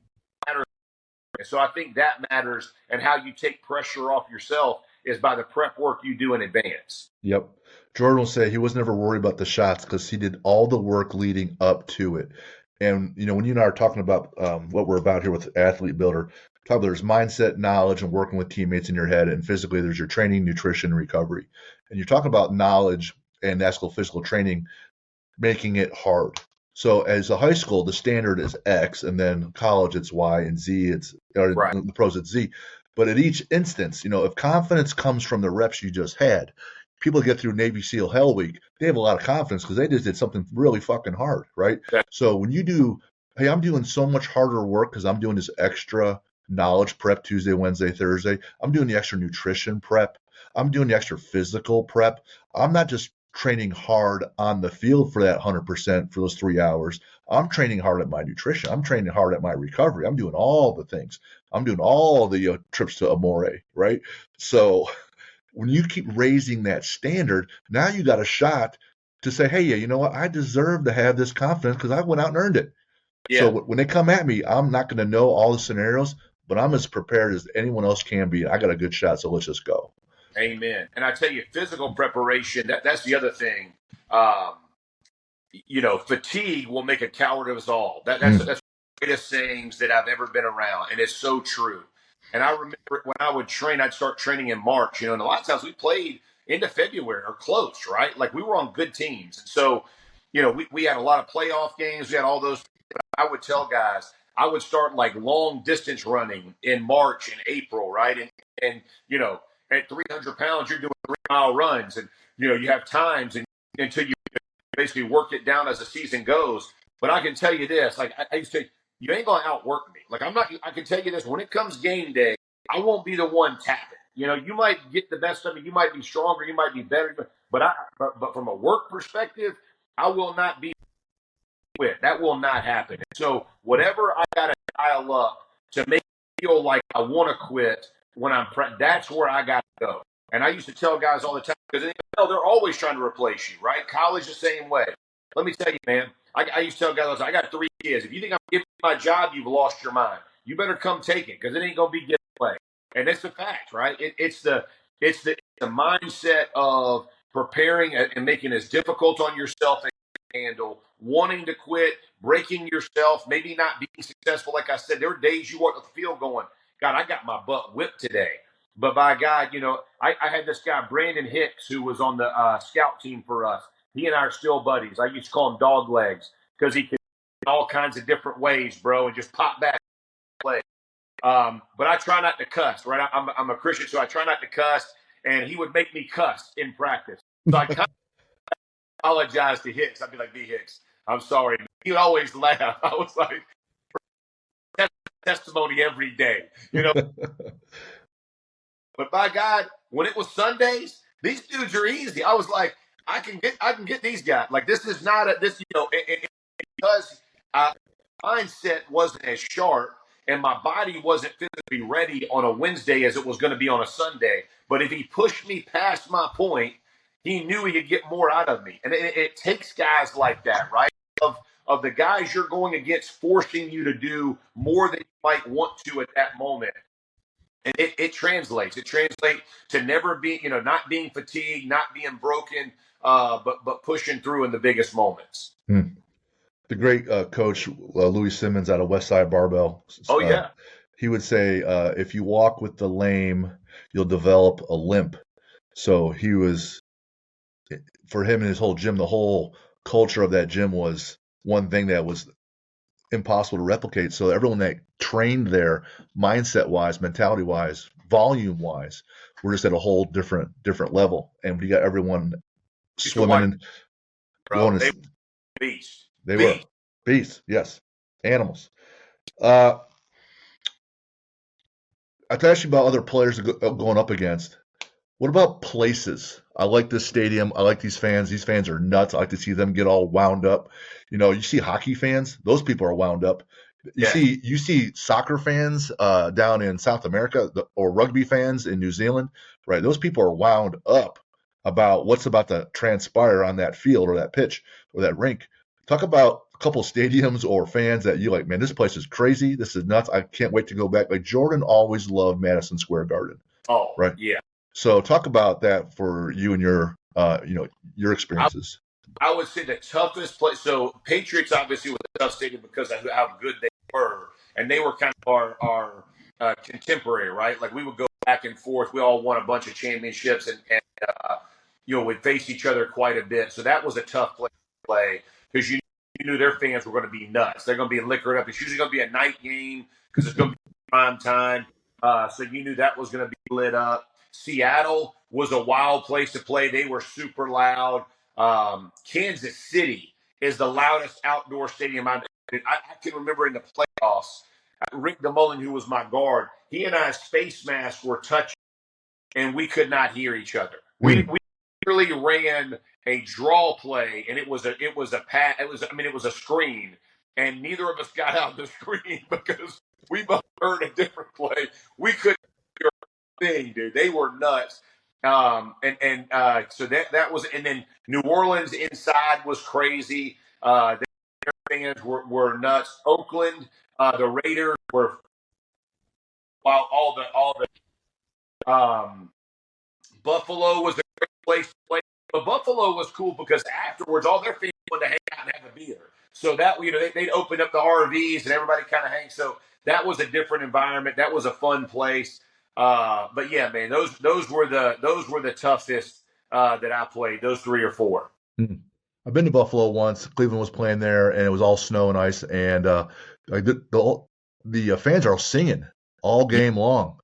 So I think that matters, and how you take pressure off yourself is by the prep work you do in advance. Yep. Jordan will say he was never worried about the shots because he did all the work leading up to it. And, when you and I are talking about what we're about here with Athlete Builder, there's mindset, knowledge, and working with teammates in your head. And physically, there's your training, nutrition, and recovery. And you're talking about knowledge and physical training, making it hard. So as a high school, the standard is X, and then college it's Y, and Z Right. the pros it's Z. But at each instance, if confidence comes from the reps you just had, people get through Navy SEAL Hell Week, they have a lot of confidence because they just did something really fucking hard, right? Yeah. So when you do, hey, I'm doing so much harder work because I'm doing this extra knowledge prep Tuesday, Wednesday, Thursday. I'm doing the extra nutrition prep. I'm doing the extra physical prep. I'm not just training hard on the field for that 100% for those 3 hours. I'm training hard at my nutrition. I'm training hard at my recovery. I'm doing all the things. I'm doing all the trips to Amore, right? So when you keep raising that standard, now you got a shot to say, hey, yeah, you know what? I deserve to have this confidence because I went out and earned it. So Yeah. when they come at me, I'm not going to know all the scenarios, but I'm as prepared as anyone else can be. I got a good shot, so let's just go. Amen. And I tell you, physical preparation, that's the other thing. Um, fatigue will make a coward of us all. That's Mm. one of the greatest sayings that I've ever been around, and it's so true. And I remember when I would train, I'd start training in March, and a lot of times we played into February or close, right? Like we were on good teams. And so, we had a lot of playoff games. We had all those. I would tell guys, I would start like long distance running in March and April, right? And at 300 pounds, you're doing 3 mile runs, and you have times and until you basically work it down as the season goes. But I can tell you this, like I used to say, you ain't gonna outwork me. Like I'm not. I can tell you this: when it comes game day, I won't be the one tapping. You might get the best of me. You might be stronger. You might be better. But from a work perspective, I will not be quit. That will not happen. So whatever I got to dial up to make me feel like I want to quit when that's where I got to go. And I used to tell guys all the time because they're always trying to replace you, right? College the same way. Let me tell you, man. I used to tell guys, I got 3 kids. If you think I'm giving you my job, you've lost your mind. You better come take it because it ain't gonna be given away. And it's the fact, right? It's the mindset of preparing and making it as difficult on yourself handle, wanting to quit, breaking yourself, maybe not being successful. Like I said, there were days you walk the field going, God, I got my butt whipped today. But by God, I had this guy, Brandon Hicks, who was on the scout team for us. He and I are still buddies. I used to call him dog legs because he could in all kinds of different ways, bro, and just pop back and play. But I try not to cuss, right? I'm a Christian, so I try not to cuss. And he would make me cuss in practice. So I kind of apologize to Hicks. I'd be like, B. Hicks, I'm sorry. He would always laugh. I was like, testimony every day, But by God, when it was Sundays, these dudes are easy. I was like, I can get these guys. Like this is not because mindset wasn't as sharp and my body wasn't physically ready on a Wednesday as it was going to be on a Sunday. But if he pushed me past my point, he knew he could get more out of me. And it takes guys like that, right? Of the guys you're going against forcing you to do more than you might want to at that moment. And it translates. It translates to never being, not being fatigued, not being broken, but pushing through in the biggest moments. The great coach Louis Simmons out of Westside Barbell. Oh yeah, he would say, if you walk with the lame, you'll develop a limp. So he was, for him and his whole gym, the whole culture of that gym was one thing that was impossible to replicate. So everyone that trained there, mindset wise, mentality wise, volume wise, we're just at a whole different level. And we got everyone swimming and bro. going. They beast. They were beasts, yes, animals. I asked you about other players going up against. What about places? I like this stadium. I like these fans. These fans are nuts. I like to see them get all wound up. You see hockey fans; those people are wound up. You see soccer fans down in South America or rugby fans in New Zealand, right? Those people are wound up about what's about to transpire on that field or that pitch or that rink. Talk about a couple stadiums or fans that you like, man, this place is crazy. This is nuts. I can't wait to go back. Like Jordan always loved Madison Square Garden. Oh, right. Yeah. So talk about that for you and your experiences. I would say the toughest place. So Patriots obviously was a tough stadium because of how good they were, and they were kind of our contemporary, right? Like we would go back and forth. We all won a bunch of championships, and would face each other quite a bit. So that was a tough place to play because you knew their fans were going to be nuts. They're going to be liquored up. It's usually going to be a night game because it's going to be prime time. So you knew that was going to be lit up. Seattle was a wild place to play. They were super loud. Kansas City is the loudest outdoor stadium I can remember in the playoffs. Rick DeMullen, who was my guard, he and I's face masks were touching, and we could not hear each other. We literally ran a draw play, and it was a pat. It was a screen, and neither of us got out the screen because we both heard a different play. We couldn't hear a thing, dude. They were nuts. So that was, and then New Orleans inside was crazy. Their fans were nuts. Oakland, the Raiders were, while all the Buffalo was a great place to play. But Buffalo was cool because afterwards, all their fans wanted to hang out and have a beer. So that, they'd open up the RVs and everybody kind of hangs. So that was a different environment. That was a fun place. But yeah, man, those were the toughest that I played. Those 3 or 4. Mm. I've been to Buffalo once. Cleveland was playing there, and it was all snow and ice, and like the fans are all singing all game long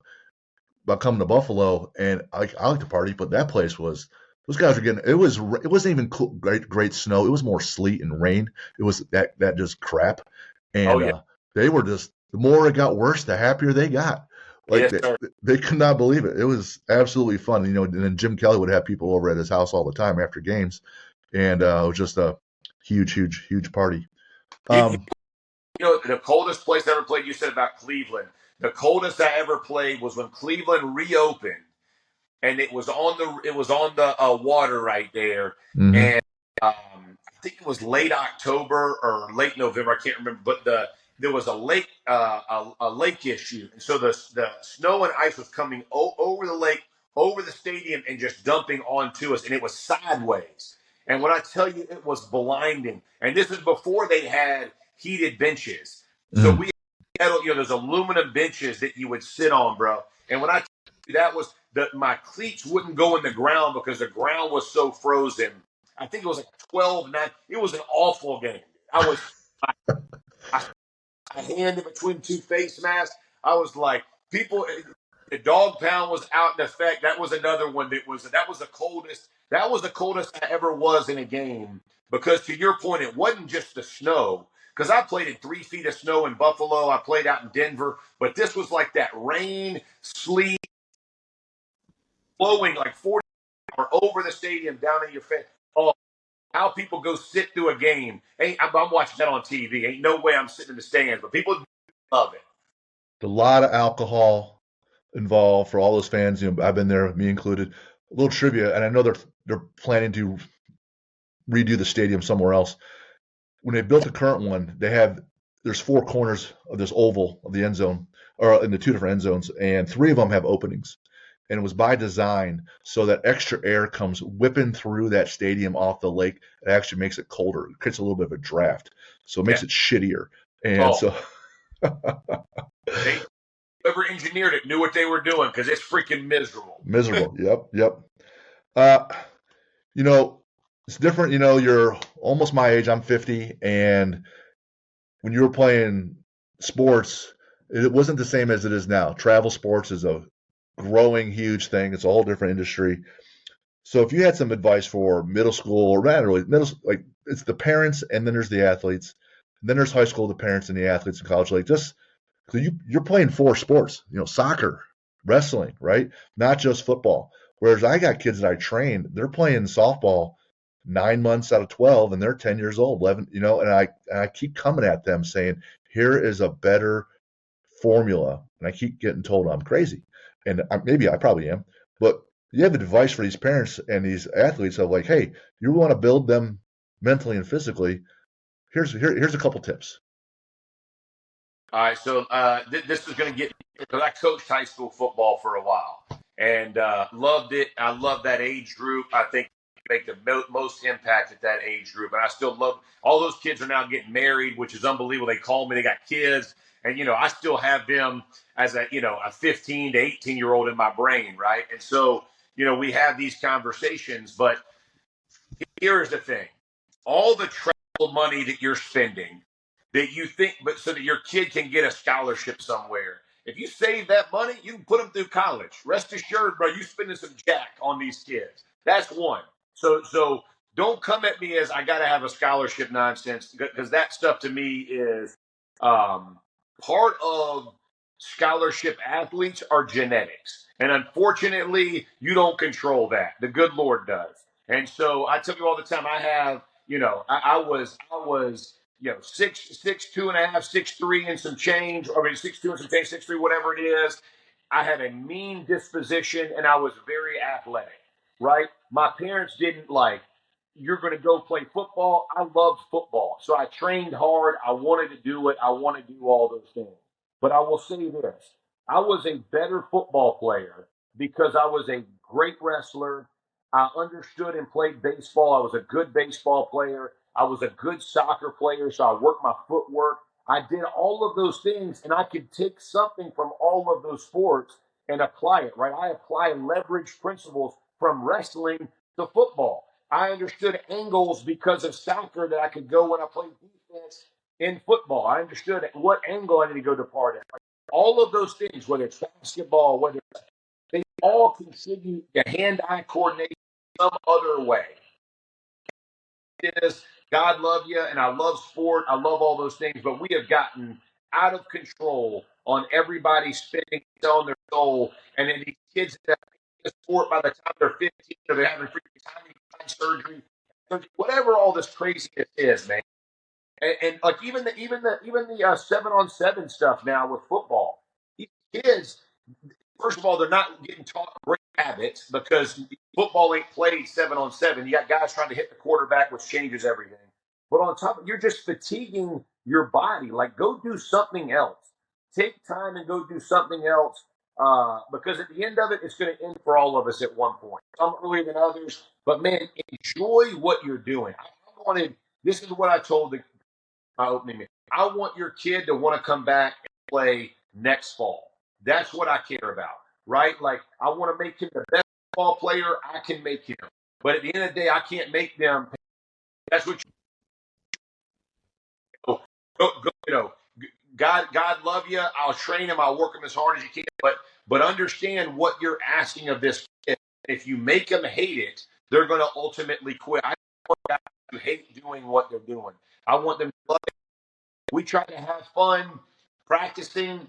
about coming to Buffalo, and I like to party, but that place was, those guys were getting, it wasn't even cool, great snow. It was more sleet and rain. It was that just crap, Oh and yeah, they were just, the more it got worse, the happier they got. Like yes sir. they could not believe it. It was absolutely fun, and then Jim Kelly would have people over at his house all the time after games, and it was just a huge party. You, Um, the coldest place I ever played. You said about Cleveland. The coldest I ever played was when Cleveland reopened, and it was on the water right there, mhm. and I think it was late October or late November. I can't remember, but there was a lake a lake issue, and so the snow and ice was coming over the lake, over the stadium, and just dumping onto us, and it was sideways. And when I tell you, it was blinding. And this is before they had heated benches, so Mm. we had, those aluminum benches that you would sit on, bro. And when I tell you, that was my cleats wouldn't go in the ground because the ground was so frozen. I think it was like 12-9. It was an awful game. I a hand in between two face masks. I was like, people, the dog pound was out in effect. That was another one that was the coldest. That was the coldest I ever was in a game. Because to your point, it wasn't just the snow. Because I played in 3 feet of snow in Buffalo. I played out in Denver. But this was like that rain, sleet, blowing like 40 or over the stadium down in your face. Oh, how people go sit through a game. I'm watching that on TV. Ain't no way I'm sitting in the stands. But people love it. A lot of alcohol involved for all those fans. I've been there, me included. A little trivia, and I know they're planning to redo the stadium somewhere else. When they built the current one, there's 4 corners of this oval of the end zone, or in the 2 different end zones, and 3 of them have openings. And it was by design so that extra air comes whipping through that stadium off the lake. It actually makes it colder. It creates a little bit of a draft, so it Yeah. makes it shittier. And Oh, so they whoever engineered it knew what they were doing because it's freaking miserable. miserable. Yep. Uh, you know, it's different. You're almost my age. I'm 50, and when you were playing sports, it wasn't the same as it is now. Travel sports is a growing huge thing. It's a whole different industry. So if you had some advice for middle school, or not really like it's the parents and then there's the athletes, and then there's high school, the parents and the athletes, and college, like just because you're playing 4 sports, soccer, wrestling, right? Not just football. Whereas I got kids that I train, they're playing softball 9 months out of 12, and they're 10 years old, 11, and I keep coming at them saying, here is a better formula. And I keep getting told I'm crazy. And maybe I probably am. But you have advice for these parents and these athletes of like, hey, you want to build them mentally and physically. Here's a couple tips. All right, so this is going to get because I coached high school football for a while and loved it. I love that age group. I think make the most impact at that age group, and I still love all those kids are now getting married, which is unbelievable. They call me, they got kids, and I still have them as a 15 to 18-year-old in my brain, right? And so we have these conversations, but here's the thing: all the travel money that you're spending that you think, but so that your kid can get a scholarship somewhere. If you save that money, you can put them through college. Rest assured, bro, you spending some jack on these kids. That's one. So don't come at me as I got to have a scholarship nonsense because that stuff to me is part of scholarship athletes are genetics. And unfortunately, you don't control that. The good Lord does. And so I tell you all the time, I have, I was, 6'2.5", 6'3" and some change, or maybe 6'2" and some change, 6'3", whatever it is. I had a mean disposition and I was very athletic, right? My parents didn't like, you're going to go play football. I loved football. So I trained hard. I wanted to do it. I want to do all those things. But I will say this, I was a better football player because I was a great wrestler. I understood and played baseball. I was a good baseball player. I was a good soccer player, so I worked my footwork. I did all of those things, and I could take something from all of those sports and apply it, right? I apply leverage principles from wrestling to football. I understood angles because of soccer that I could go when I played defense in football. I understood what angle I need to go to part at. All of those things, whether it's basketball, whether they all contribute to hand-eye coordination some other way. It is God love you, and I love sport. I love all those things, but we have gotten out of control on everybody spending selling their soul, and then these kids that play sport by the time they're 15 or they're having freaking surgery, whatever all this craziness is, man. And like even the 7-on-7 stuff now with football, these kids, first of all, they're not getting taught great habits because football ain't played 7-on-7. You got guys trying to hit the quarterback, which changes everything. But on top of you're just fatiguing your body. Like, go do something else. Take time and go do something else. Because at the end of it, it's going to end for all of us at one point. Some earlier than others. But man, enjoy what you're doing. This is what I told my opening meeting. I want your kid to want to come back and play next fall. That's what I care about, right? Like, I want to make him the best football player I can make him. But at the end of the day, I can't make them. That's what God love you. I'll train him. I'll work him as hard as you can. But understand what you're asking of this kid. If you make them hate it, they're going to ultimately quit. I want guys to hate doing what they're doing. I want them to love it. We try to have fun practicing.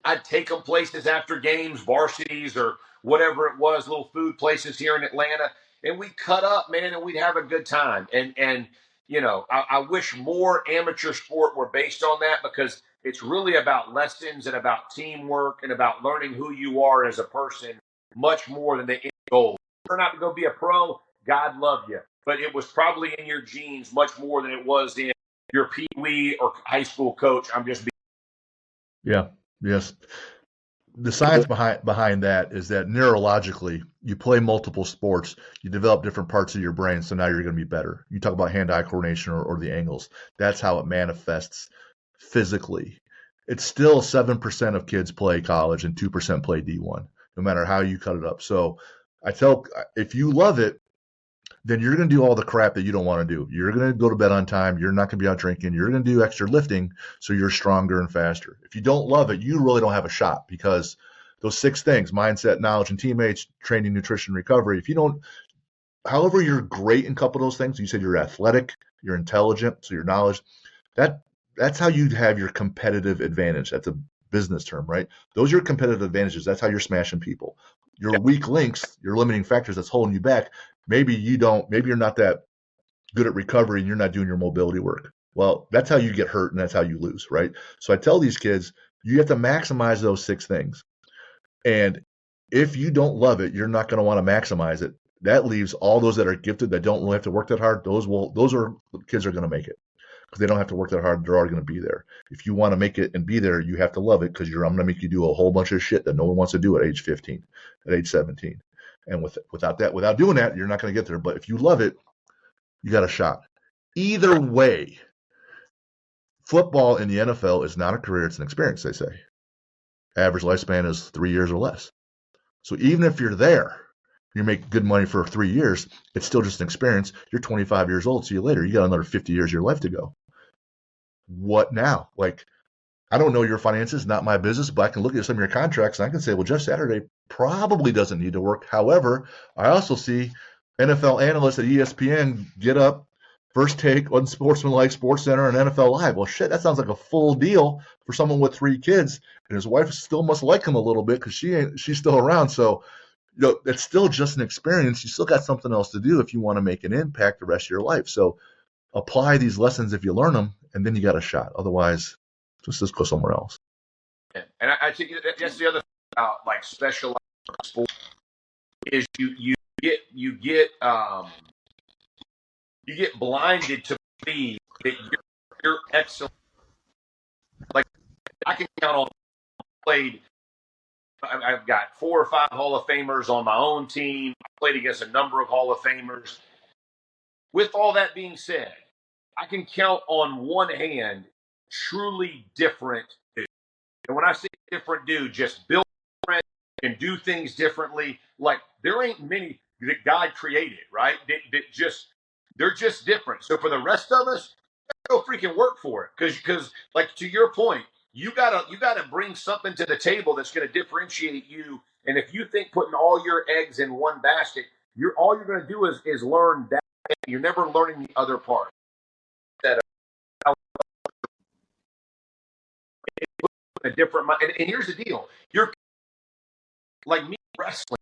I'd take them places after games, varsities or whatever it was, little food places here in Atlanta, and we'd cut up, man, and we'd have a good time. And I wish more amateur sport were based on that because it's really about lessons and about teamwork and about learning who you are as a person much more than the end goal. Turn out to go be a pro, God love you. But it was probably in your genes much more than it was in your pee-wee or high school coach. I'm just being. Yeah. Yes. The science behind that is that neurologically, you play multiple sports, you develop different parts of your brain, so now you're going to be better. You talk about hand-eye coordination or the angles. That's how it manifests physically. It's still 7% of kids play college and 2% play D1, no matter how you cut it up. So I tell, if you love it, then you're going to do all the crap that you don't want to do. You're going to go to bed on time. You're not going to be out drinking. You're going to do extra lifting so you're stronger and faster. If you don't love it, you really don't have a shot because those 6 things, mindset, knowledge, and teammates, training, nutrition, recovery, if you don't, however you're great in a couple of those things, you said you're athletic, you're intelligent, so your knowledge, that's how you have your competitive advantage. That's a business term, right? Those are your competitive advantages. That's how you're smashing people. Your weak links, your limiting factors that's holding you back, maybe you're not that good at recovery and you're not doing your mobility work. Well, that's how you get hurt and that's how you lose, right? So I tell these kids, you have to maximize those 6 things. And if you don't love it, you're not going to want to maximize it. That leaves all those that are gifted that don't really have to work that hard. Those kids are going to make it because they don't have to work that hard. They're already going to be there. If you want to make it and be there, you have to love it because I'm going to make you do a whole bunch of shit that no one wants to do at age 15, at age 17. And without doing that, you're not going to get there. But if you love it, you got a shot. Either way, football in the NFL is not a career, it's an experience, they say. Average lifespan is 3 years or less. So even if you're there, you make good money for 3 years, it's still just an experience. You're 25 years old, see you later. You got another 50 years of your life to go. What now? Like, I don't know your finances, not my business, but I can look at some of your contracts and I can say, well, Jeff Saturday probably doesn't need to work. However, I also see NFL analysts at ESPN get up, first take on Sportsmanlike, Sports Center, and NFL Live. Well, shit, that sounds like a full deal for someone with 3 kids, and his wife still must like him a little bit because she's still around. So it's still just an experience. You still got something else to do if you want to make an impact the rest of your life. So apply these lessons if you learn them, and then you got a shot. Otherwise, just go somewhere else. And I think that's the other thing about like specialized sports is you get blinded to believe that you're excellent. Like I can count on played. I've got 4 or 5 Hall of Famers on my own team. I played against a number of Hall of Famers. With all that being said, I can count on one hand truly different dudes. And when I say different dude, just built different and do things differently. Like there ain't many that God created, right? They're just different. So for the rest of us, go freaking work for it. Because like to your point, you gotta bring something to the table that's gonna differentiate you. And if you think putting all your eggs in one basket, all you're gonna do is learn that. You're never learning the other part. That a different and here's the deal. You're like me wrestling.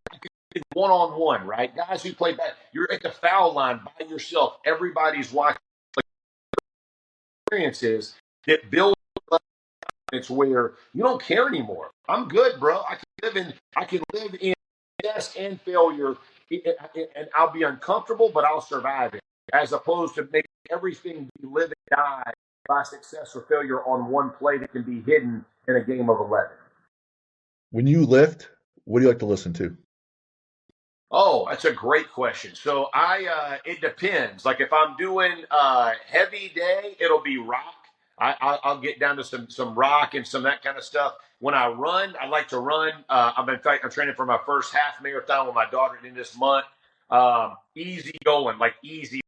One on one, right? Guys who play back, you're at the foul line by yourself. Everybody's watching. Experiences that build. It's where you don't care anymore. I'm good, bro. I can live in success and failure, and I'll be uncomfortable, but I'll survive it. As opposed to making everything be live and die by success or failure on one play that can be hidden in a game of 11. When you lift, what do you like to listen to? Oh, that's a great question. So it depends. Like if I'm doing heavy day, it'll be rock. I'll get down to some rock and some that kind of stuff. When I run, I like to run. I'm training for my first half marathon with my daughter in this month. Easy going, like easy,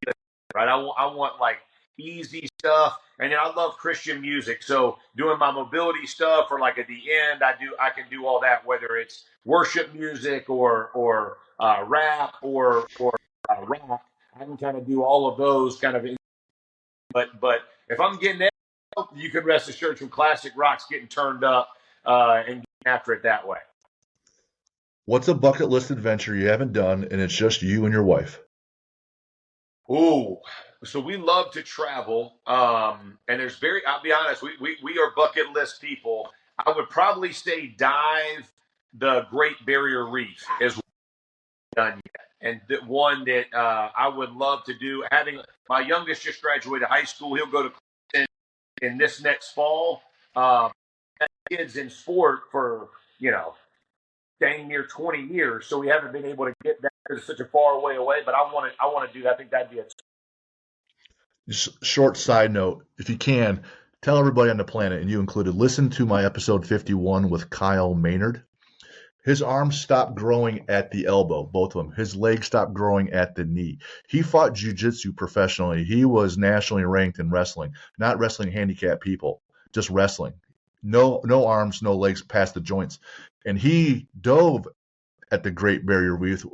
right? I want like easy stuff, and then I love Christian music. So doing my mobility stuff, or like at the end, I can do all that, whether it's worship music or rap or rock. I can kind of do all of those kind of. But if I'm getting that, you can rest assured some classic rock's getting turned up and getting after it that way. What's a bucket list adventure you haven't done and it's just you and your wife? Ooh, so we love to travel, and I'll be honest, we are bucket list people. I would probably say dive the Great Barrier Reef is done yet, and one that I would love to do. Having my youngest just graduated high school, he'll go to Clemson in this next fall. Kids in sport for dang near 20 years, so we haven't been able to get that because it's such a far away. But I want to do that. I think that'd be a Just short side note, if you can, tell everybody on the planet, and you included, listen to my episode 51 with Kyle Maynard. His arms stopped growing at the elbow, both of them. His legs stopped growing at the knee. He fought jiu-jitsu professionally. He was nationally ranked in wrestling, not wrestling handicapped people, just wrestling. No arms, no legs past the joints. And he dove at the Great Barrier Reef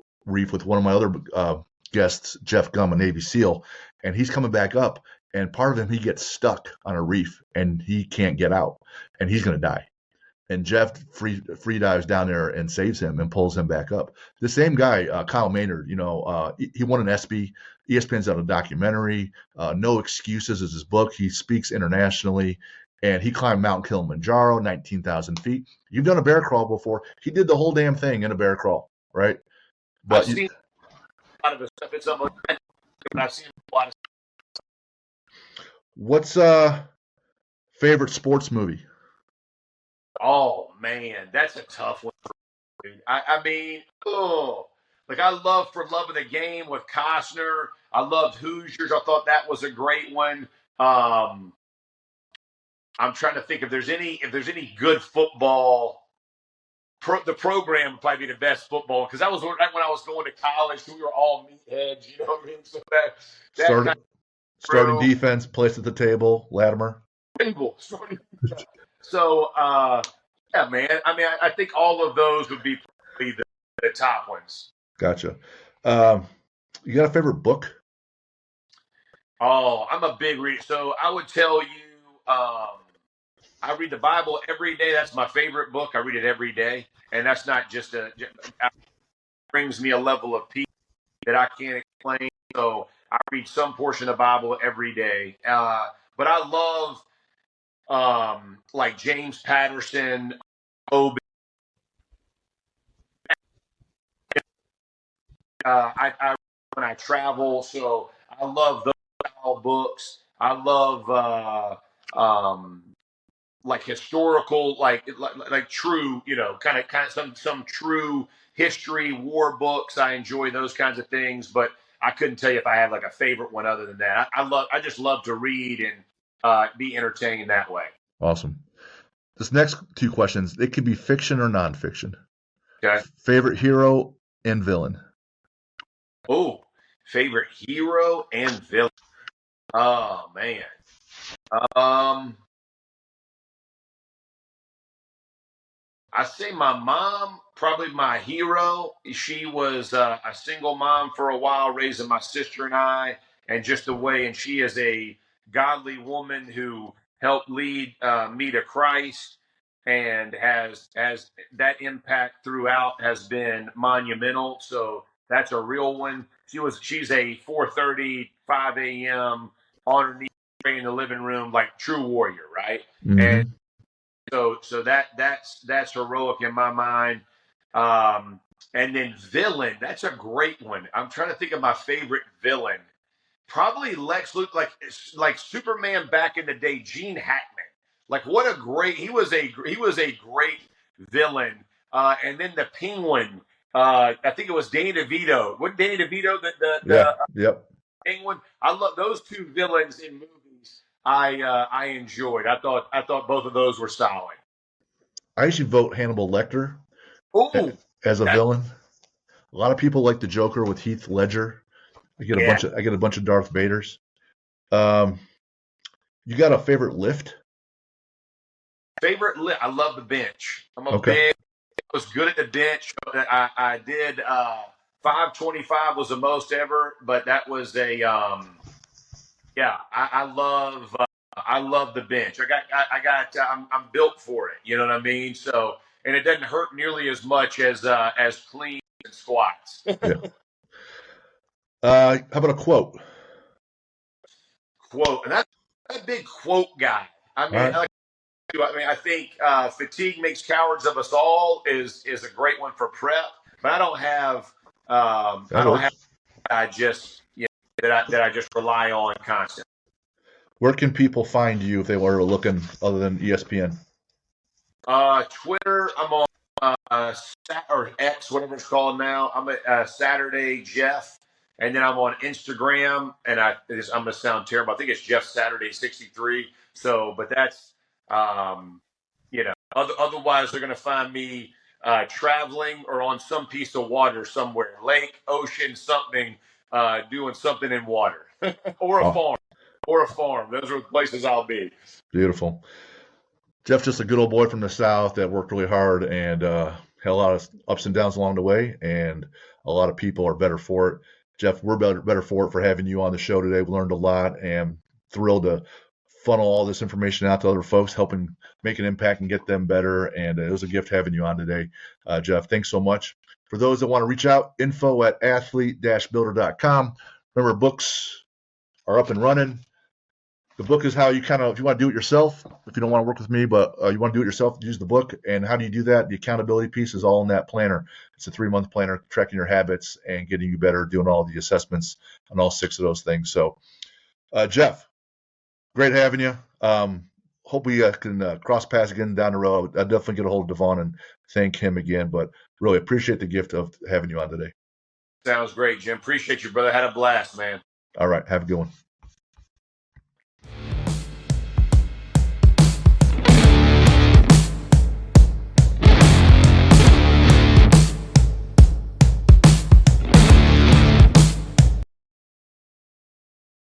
with one of my other guests, Jeff Gum, a Navy SEAL, and he's coming back up. And part of him, he gets stuck on a reef and he can't get out, and he's going to die. And Jeff free dives down there and saves him and pulls him back up. The same guy, Kyle Maynard, he won an ESPY. ESPN's out a documentary. No Excuses is his book. He speaks internationally, and he climbed Mount Kilimanjaro, 19,000 feet. You've done a bear crawl before. He did the whole damn thing in a bear crawl, right? But I've seen a lot of his stuff. It's almost, but I've seen a lot of. What's favorite sports movie? Oh man, that's a tough one, dude. I mean, like I love For Love of the Game with Costner. I loved Hoosiers. I thought that was a great one. I'm trying to think if there's any good football. The program would probably be the best football because that was right when I was going to college. So we were all meatheads, you know what I mean? So that starting defense, place at the table, Latimer. So yeah, man. I mean, I think all of those would be probably the top ones. Gotcha. You got a favorite book? Oh, I'm a big reader. So I would tell you, I read the Bible every day. That's my favorite book. I read it every day, and that's not just brings me a level of peace that I can't explain. So I read some portion of the Bible every day. But I love like James Patterson, Obi. I when I travel, so I love those style books. I love like historical, like true, kind of some true history, war books. I enjoy those kinds of things, but I couldn't tell you if I have like a favorite one other than that. I just love to read and be entertained that way. Awesome. This next two questions, it could be fiction or nonfiction. Okay. Favorite hero and villain. Oh, favorite hero and villain. Oh man. I say my mom, probably my hero. She was a single mom for a while, raising my sister and I, and just the way. And she is a godly woman who helped lead me to Christ, and has that impact throughout has been monumental. So that's a real one. She's a 4:30, 5 a.m. on her knees praying in the living room, like true warrior, right? Mm-hmm. And so that's heroic in my mind. And then villain, that's a great one. I'm trying to think of my favorite villain. Probably Lex Luthor, like Superman back in the day. Gene Hackman, like what a great he was a great villain. And then the Penguin. I think it was Danny DeVito. Wasn't Danny DeVito Yep. Penguin? I love those two villains in movies. I enjoyed. I thought both of those were solid. I usually vote Hannibal Lecter as a that, villain. A lot of people like the Joker with Heath Ledger. I get a bunch of Darth Vaders. You got a favorite lift? Favorite lift? I love the bench. I'm a Okay. big. I was good at the bench. I did 525 was the most ever, but that was a I love the bench. I'm built for it. You know what I mean? So, and it doesn't hurt nearly as much as clean and squats. Yeah. How about a quote? Quote, and that's a big quote guy. I mean, Right. I think fatigue makes cowards of us all is a great one for prep, but I don't have I just that I just rely on constantly. Where can people find you if they were looking other than ESPN? Twitter, I'm on or X, whatever it's called now. I'm at Saturday Jeff, and then I'm on Instagram, and I'm gonna sound terrible. I think it's Jeff Saturday 63. So, but that's Otherwise, they're gonna find me traveling or on some piece of water somewhere, lake, ocean, something, doing something in water, or a farm. Or a farm. Those are the places I'll be. Beautiful. Jeff's just a good old boy from the South that worked really hard and had a lot of ups and downs along the way, and a lot of people are better for it. Jeff, we're better for it for having you on the show today. We learned a lot and thrilled to funnel all this information out to other folks, helping make an impact and get them better. And it was a gift having you on today. Jeff, thanks so much. For those that want to reach out, info@athlete-builder.com. Remember, books are up and running. The book is how you if you want to do it yourself, if you don't want to work with me, but you want to do it yourself, use the book. And how do you do that? The accountability piece is all in that planner. It's a 3-month planner, tracking your habits and getting you better, doing all the assessments on all 6 of those things. So, Jeff, great having you. Hope we can cross paths again down the road. I'll definitely get a hold of Devon and thank him again, but really appreciate the gift of having you on today. Sounds great, Jim. Appreciate you, brother. Had a blast, man. All right. Have a good one.